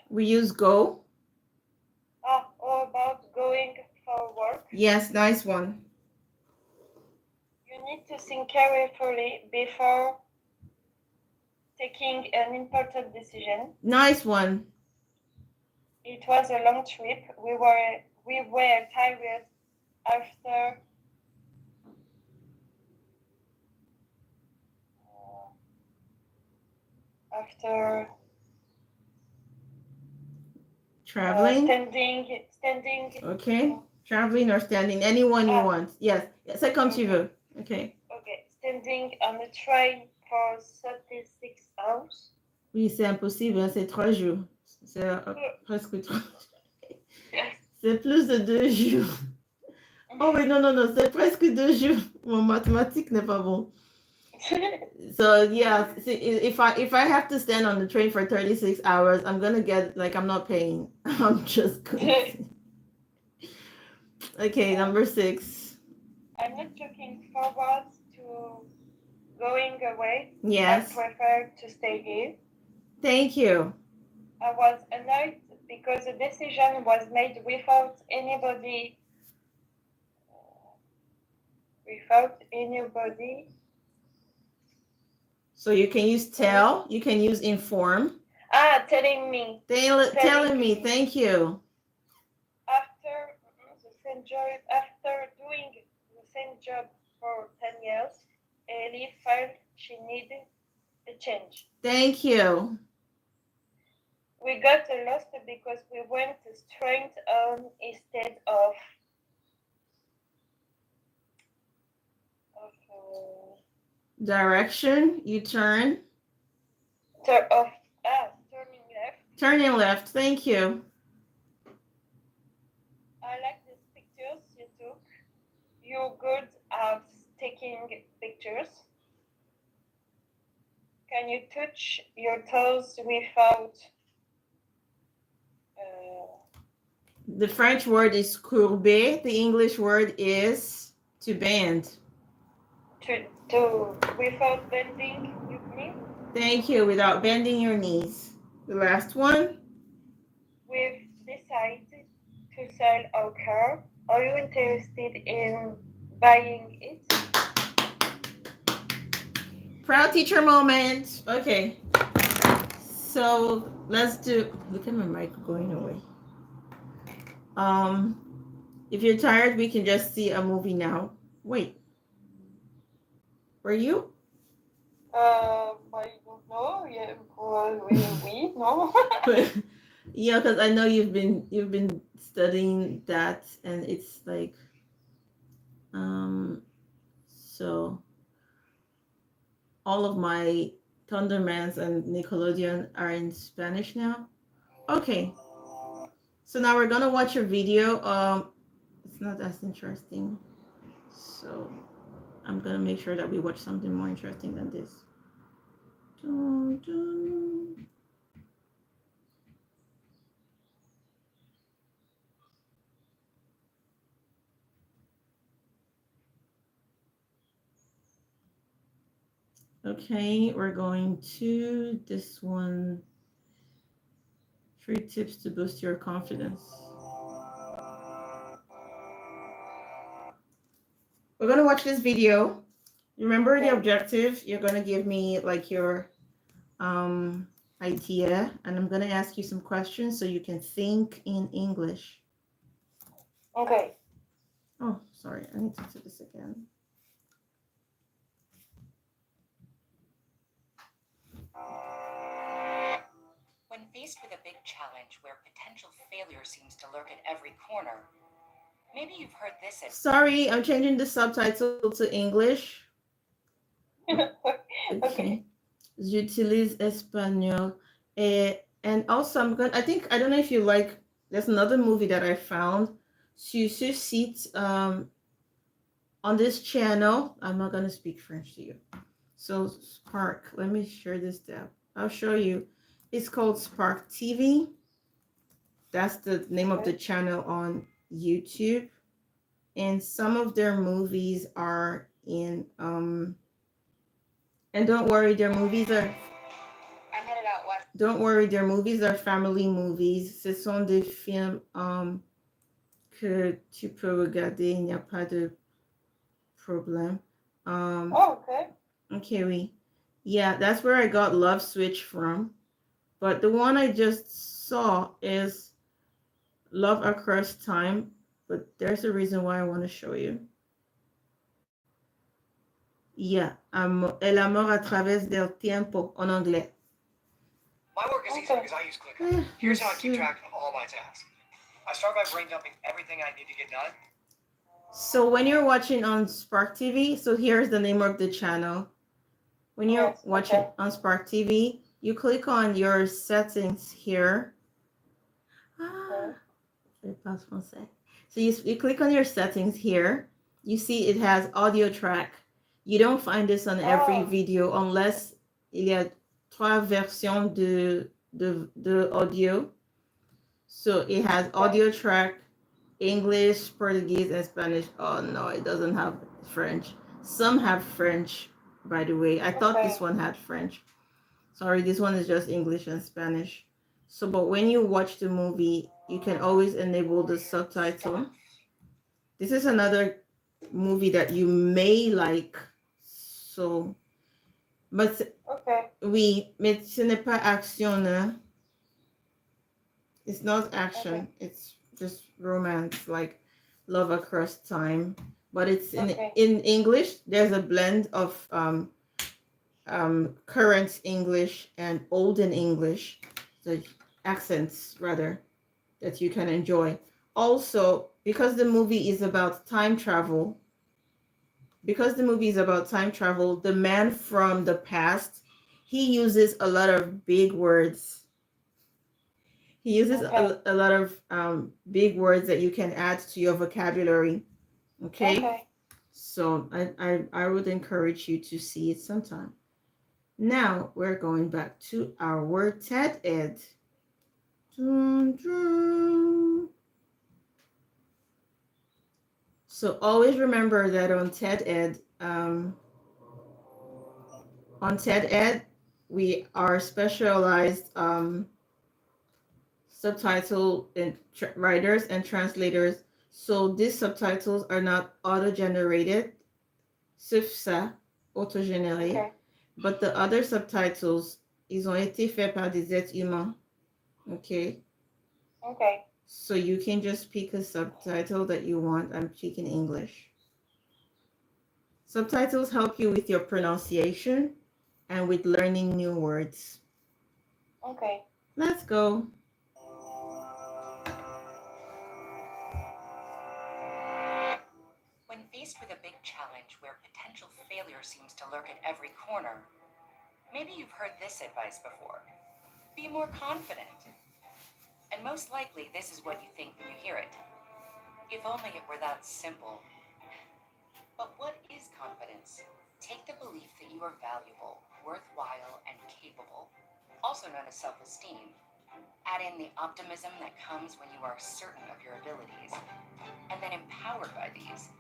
We use go. About going for work. Yes, nice one. You need to think carefully before taking an important decision. Nice one. It was a long trip. We were tired after after Traveling. Standing. Okay. Traveling or standing. Anyone you want. Yes. C'est comme tu veux. Okay. Okay. Standing on a train for 36 hours. Oui, c'est impossible. Hein, c'est 3 jours. C'est presque 3 C'est plus de 2 jours. Oh oui, non, c'est presque 2 jours. Mon mathématique n'est pas bon. So yeah, see, if I have to stand on the train for 36 hours, I'm gonna get like I'm not paying. I'm just going. Okay, number 6. I'm not looking forward to going away. Yes. I prefer to stay here. Thank you. I was annoyed because the decision was made without anybody. So you can use tell. You can use inform. Telling me. Telling me. Thank you. After doing the same job for 10 years, Ellie felt she needed a change. Thank you. We got lost because we went straight on instead of direction. You turn. Turning left. Turning left. Thank you. I like these pictures you took. You're good at taking pictures. Can you touch your toes without? The French word is courber. The English word is to bend. To without bending your knees. Thank you. Without bending your knees. The last one. We've decided to sell our car. Are you interested in buying it? Proud teacher moment. Okay. So let's do. Look at my mic going away. If you're tired, we can just see a movie now. Wait. Were you? I don't know. Yeah, we no. Yeah, because I know you've been studying that, and it's like, so all of my Thundermans and Nickelodeon are in Spanish now. Okay. So now we're gonna watch a video. It's not as interesting. So I'm gonna make sure that we watch something more interesting than this. Dun, dun. Okay, we're going to this one. 3 tips to boost your confidence. We're gonna watch this video. Remember the objective. You're gonna give me like your idea, and I'm gonna ask you some questions so you can think in English. Okay. Oh, sorry, I need to do this again. When faced with a big challenge where potential failure seems to lurk at every corner, maybe you've heard this. Sorry, I'm changing the subtitle to English. Okay. J'utilise espagnol. And also, I don't know if you like, there's another movie that I found. Sur ce site, on this channel, I'm not going to speak French to you. So Spark, let me share this tab. I'll show you. It's called Spark TV. That's the name of the channel on YouTube. And some of their movies are in, and don't worry, their movies are, don't worry, their movies are family movies. Ce sont des films que tu peux regarder, il n'y a pas de problème. Okay. Okay, oui. Yeah, that's where I got Love Switch from. But the one I just saw is Love Across Time. But there's a reason why I want to show you. Yeah, El amor a través del tiempo en anglais. My work is easy because I use Clicker. Here's how I keep track of all my tasks. I start by brain dumping everything I need to get done. So when you're watching on Spark TV, so here's the name of the channel. When you're watching on Spark TV, you click on your settings here. So you click on your settings here. You see it has audio track. You don't find this on every video unless il y a trois versions de audio. So it has audio track, English, Portuguese, and Spanish. Oh no, it doesn't have French. Some have French, by the way. I thought this one had French. Sorry, this one is just English and Spanish. So, but when you watch the movie, you can always enable the subtitle. This is another movie that you may like. So, but oui, mais ce n'est pas action, hein? It's not action. It's just romance, like Love Across Time. But it's in English. There's a blend of current English and olden English, the accents rather, that you can enjoy. Also, because the movie is about time travel, the man from the past, he uses a lot of big words. He uses a lot of big words that you can add to your vocabulary. Okay? So I would encourage you to see it sometime. Now we're going back to our TED Ed. So always remember that on TED Ed, we are specialized subtitle and writers and translators. So these subtitles are not auto-generated, sauf ça, auto-généré. But the other subtitles, ils ont été faits par des êtres humains. Okay. So you can just pick a subtitle that you want. I'm picking English. Subtitles help you with your pronunciation and with learning new words. Let's go. When faced with a big challenge where potential failure seems to lurk at every corner, maybe you've heard this advice before. Be more confident. And most likely, this is what you think when you hear it. If only it were that simple. But what is confidence? Take the belief that you are valuable, worthwhile, and capable, also known as self-esteem. Add in the optimism that comes when you are certain of your abilities, and then empowered by these,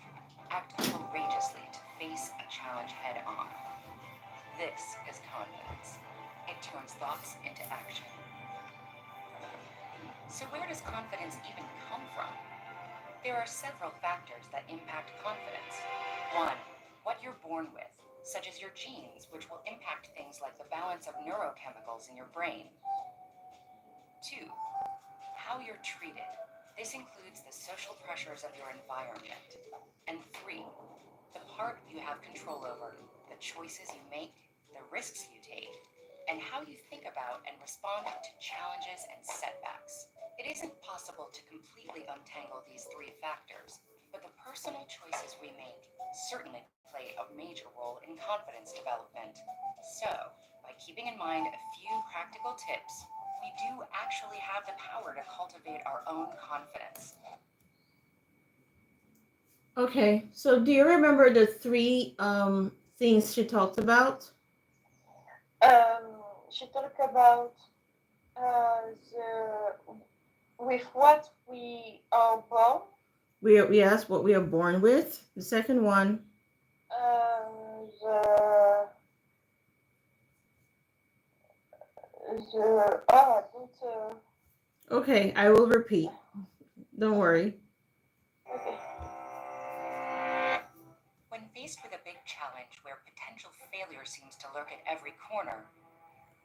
act courageously to face a challenge head on. This is confidence. It turns thoughts into action. So where does confidence even come from? There are several factors that impact confidence. 1. What you're born with, such as your genes, which will impact things like the balance of neurochemicals in your brain. 2. How you're treated. This includes the social pressures of your environment. And 3. The part you have control over, the choices you make, the risks you take, and how you think about and respond to challenges and setbacks. It isn't possible to completely untangle these 3 factors, but the personal choices we make certainly play a major role in confidence development. So, by keeping in mind a few practical tips, we do actually have the power to cultivate our own confidence. Okay, so do you remember the 3 things she talked about? She talked about with what we are born. We asked what we are born with. The second one. Okay, I will repeat. Don't worry. When faced with a big challenge where potential failure seems to lurk at every corner,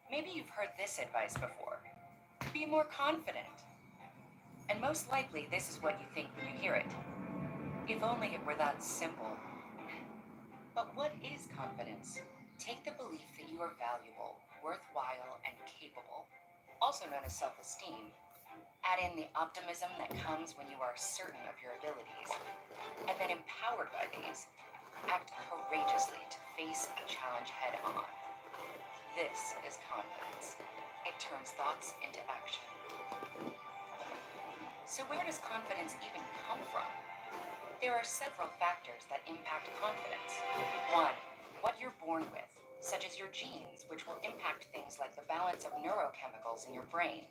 maybe you've heard this advice before. Be more confident. And most likely, this is what you think when you hear it. If only it were that simple. But what is confidence? Take the belief that you are valuable, worthwhile, and capable, also known as self-esteem. Add in the optimism that comes when you are certain of your abilities, and then empowered by these, act courageously to face a challenge head on. This is confidence. It turns thoughts into action. So where does confidence even come from? There are several factors that impact confidence. One, what you're born with, such as your genes, which will impact things like the balance of neurochemicals in your brain.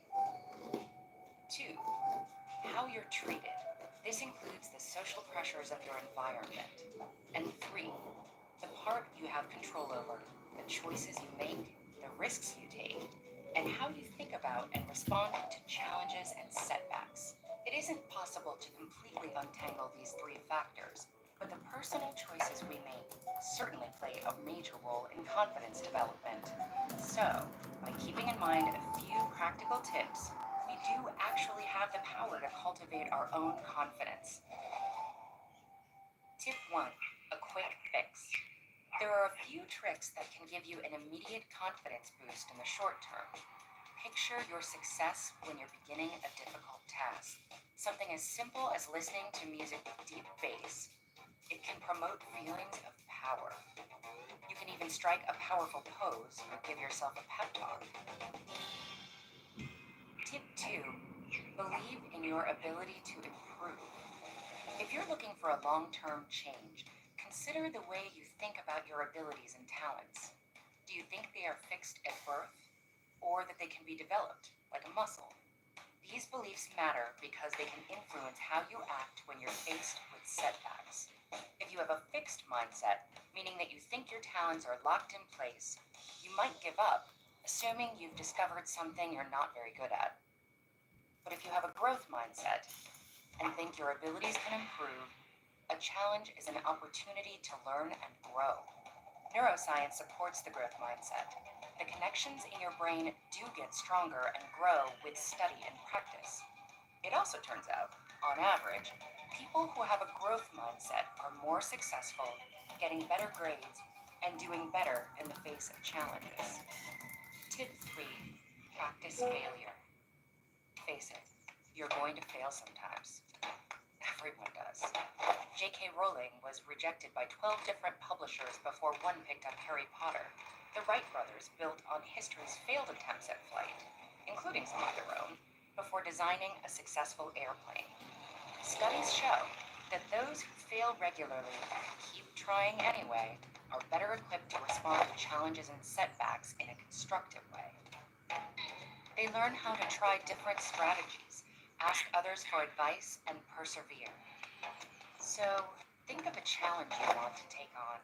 Two, how you're treated. This includes the social pressures of your environment. And three, the part you have control over, the choices you make, the risks you take, and how you think about and respond to challenges and setbacks. It isn't possible to completely untangle these three factors, but the personal choices we make certainly play a major role in confidence development. So, by keeping in mind a few practical tips, we do actually have the power to cultivate our own confidence. Tip 1. A quick fix. There are a few tricks that can give you an immediate confidence boost in the short term. Picture your success when you're beginning a difficult task. Something as simple as listening to music with deep bass. It can promote feelings of power. You can even strike a powerful pose or give yourself a pep talk. Tip 2. Believe in your ability to improve. If you're looking for a long-term change, consider the way you think about your abilities and talents. Do you think they are fixed at birth, or that they can be developed, like a muscle? These beliefs matter because they can influence how you act when you're faced with setbacks. If you have a fixed mindset, meaning that you think your talents are locked in place, you might give up, assuming you've discovered something you're not very good at. But if you have a growth mindset and think your abilities can improve, a challenge is an opportunity to learn and grow. Neuroscience supports the growth mindset. The connections in your brain do get stronger and grow with study and practice. It also turns out, on average, people who have a growth mindset are more successful, getting better grades, and doing better in the face of challenges. Tip 3. Practice failure. Face it, you're going to fail sometimes. Everyone does. J.K. Rowling was rejected by 12 different publishers before one picked up Harry Potter. The Wright brothers built on history's failed attempts at flight, including some of their own, before designing a successful airplane. Studies show that those who fail regularly and keep trying anyway are better equipped to respond to challenges and setbacks in a constructive way. They learn how to try different strategies, ask others for advice, and persevere. So, think of a challenge you want to take on.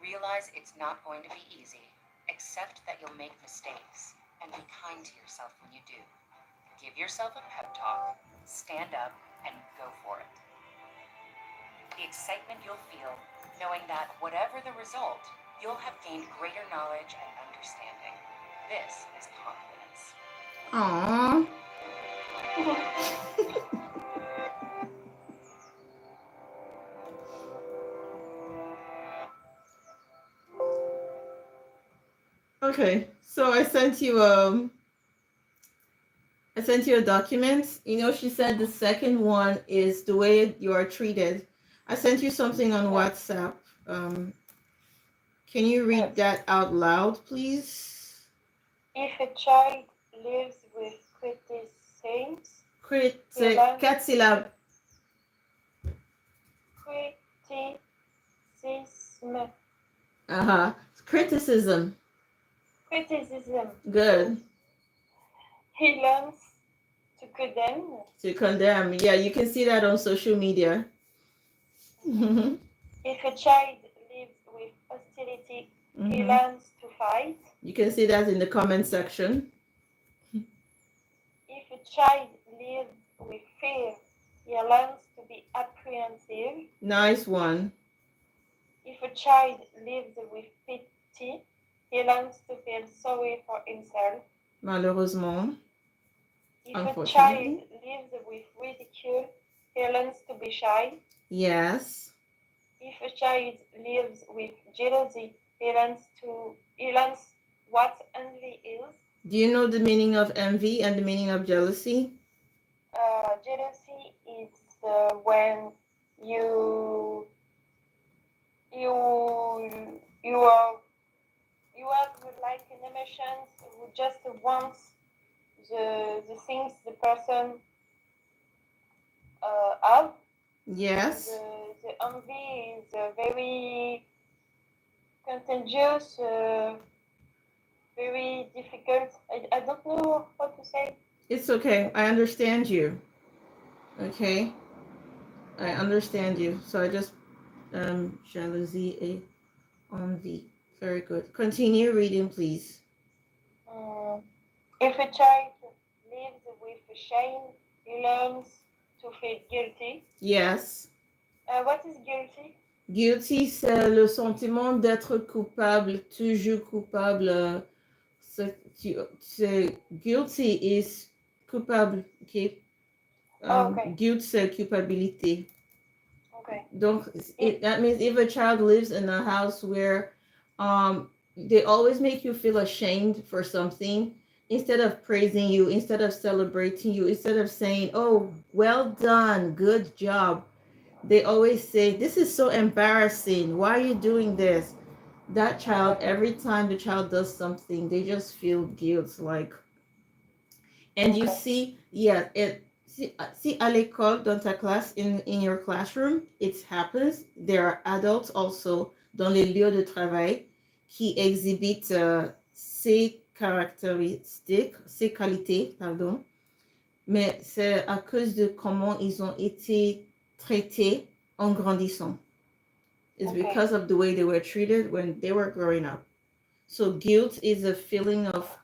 Realize it's not going to be easy. Accept that you'll make mistakes, and be kind to yourself when you do. Give yourself a pep talk, stand up, and go for it. The excitement you'll feel, knowing that whatever the result, you'll have gained greater knowledge and understanding. This is confidence. Aww. Okay, so I sent you a document. You know, she said the second one is the way you are treated. I sent you something on WhatsApp. Um, can you read that out loud, please? If a child lives with criticism, Quatre syllabes. criticism, Uh-huh. Criticism. Good. He learns to condemn. To condemn. Yeah, you can see that on social media. If a child lives with hostility, he learns to fight. You can see that in the comment section. If a child lives with fear, he learns to be apprehensive. Nice one. If If a child lives with pity, he learns to feel sorry for himself. Malheureusement, If a child unfortunately. lives with ridicule, he learns to be shy. Yes. If a child lives with jealousy, he learns what envy is. Do you know the meaning of envy and the meaning of jealousy? Jealousy is when you you you are you have like an emotion who just wants the things the person have. Yes. The envy is very contagious, very difficult. I don't know how to say. It's okay. I understand you. Okay. I understand you. So I just jalousie et envie. Very good. Continue reading, please. If a child lives with shame, he learns to feel guilty. Yes. What is guilty? Guilty, c'est le sentiment d'être coupable, toujours coupable. C'est guilty is coupable. Okay. Okay. Guilt, c'est culpabilité. Okay. Donc, that means if a child lives in a house where they always make you feel ashamed for something, instead of praising you, instead of celebrating you, instead of saying, oh, well done, good job, they always say, this is so embarrassing. Why are you doing this? That child, every time the child does something, they just feel guilt. Like, and you see, yeah, see à l'école, dans ta classe, in your classroom, it happens. There are adults also dans les lieux de travail qui exhibitent ces caractéristiques, ces qualités, pardon. Mais c'est à cause de comment ils ont été traités en grandissant. It's because of the way they were treated when they were growing up. So guilt is a feeling of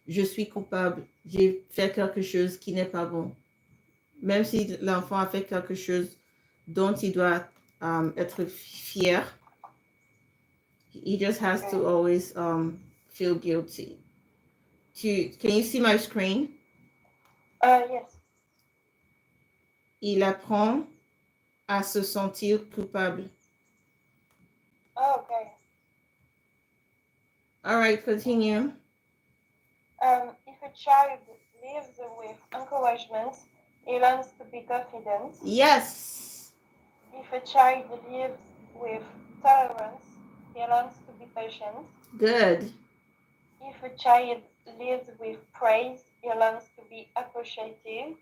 je suis coupable, j'ai fait quelque chose qui n'est pas bon. Même si l'enfant a fait quelque chose dont il doit être fier, he just has to always feel guilty. Can you see my screen? Yes. Il apprend à se sentir coupable. Okay. All right, continue. If a child lives with encouragement, he learns to be confident. Yes. If a child lives with tolerance, he learns to be patient. Good. If a child lives with praise, he learns to be appreciative.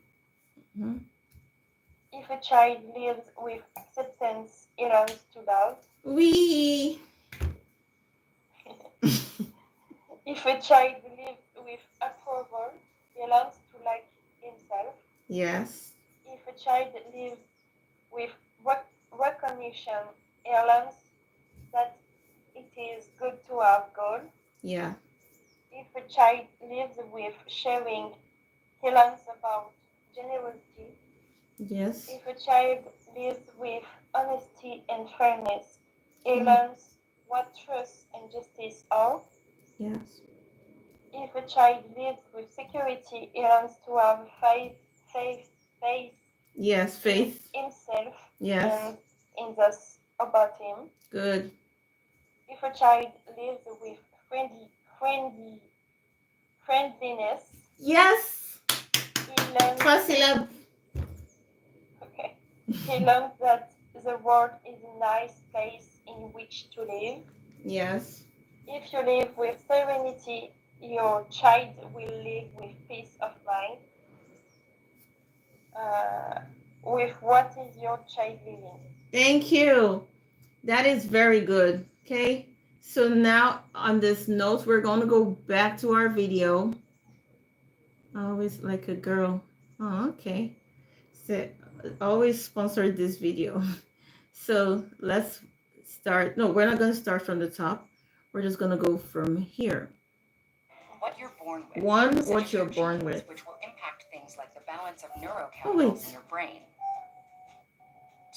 Mm-hmm. If a child lives with acceptance, he learns to love. Oui. If a child lives with approval, he learns to like himself. Yes. If a child lives with recognition, he learns that it is good to have goals. Yeah. If a child lives with sharing, he learns about generosity. Yes. If a child lives with honesty and fairness, he learns what truth and justice are. Yes. If a child lives with security, he learns to have faith. Yes, faith. In himself. Yes. And in those about him. Good. If a child lives with friendliness. Yes. He learns. Trois syllabes. Okay. He learns that the world is a nice place in which to live. Yes. If you live with serenity, your child will live with peace of mind. With what is your child living? Thank you. That is very good. Okay. So now on this note, we're going to go back to our video. Always like a girl. Oh, okay. So always sponsored this video. So let's start. No, we're not going to start from the top. We're just going to go from here. What you're born with. One, what you're born with. Which will impact things like the balance of neurochemicals in your brain.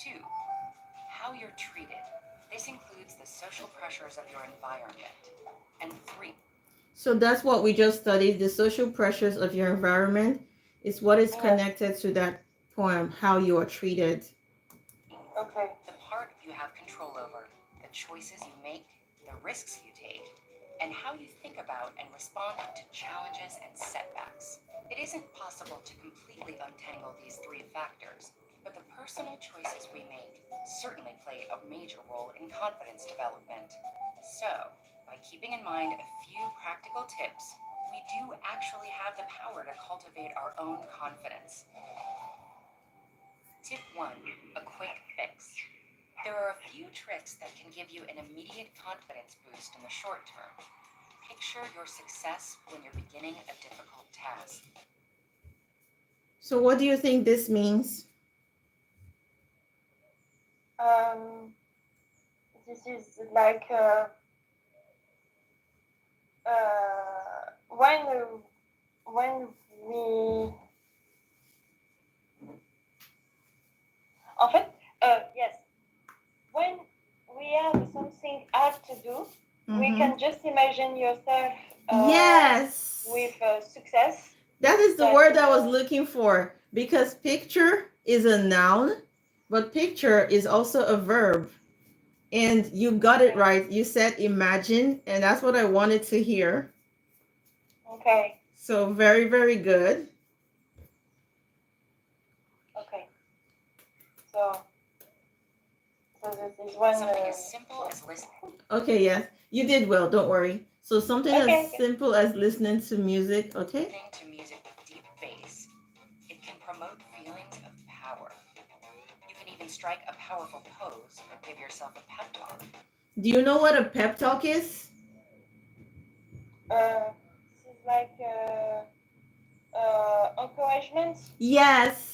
2, how you're treated. This includes the social pressures of your environment. And 3, So that's what we just studied. The social pressures of your environment is what is Yes. connected to that poem, how you are treated. Okay. the part you have control over, the choices you make, the risks you take, and how you think about and respond to challenges and setbacks. It isn't possible to completely untangle these 3 factors, but the personal choices we make certainly play a major role in confidence development. So, by keeping in mind a few practical tips, we do actually have the power to cultivate our own confidence. Tip 1, a quick fix. There are a few tricks that can give you an immediate confidence boost in the short term. Picture your success when you're beginning a difficult task. So what do you think this means? This is like when we en fait yes, when we have something hard to do, we can just imagine yourself Yes. with success. That is the But, word I was looking for, because picture is a noun, but picture is also a verb. And you got it right. You said imagine, and that's what I wanted to hear. Okay. So very, very good. Okay. So this is one. Something as simple as listening. Okay, yes. You did well, don't worry. So something Okay, as okay. simple as listening to music, okay? Listening to music with deep bass. It can promote feelings of power. You can even strike a powerful pose or give yourself a pep talk. Do you know what a pep talk is? This is like encouragement. Yes.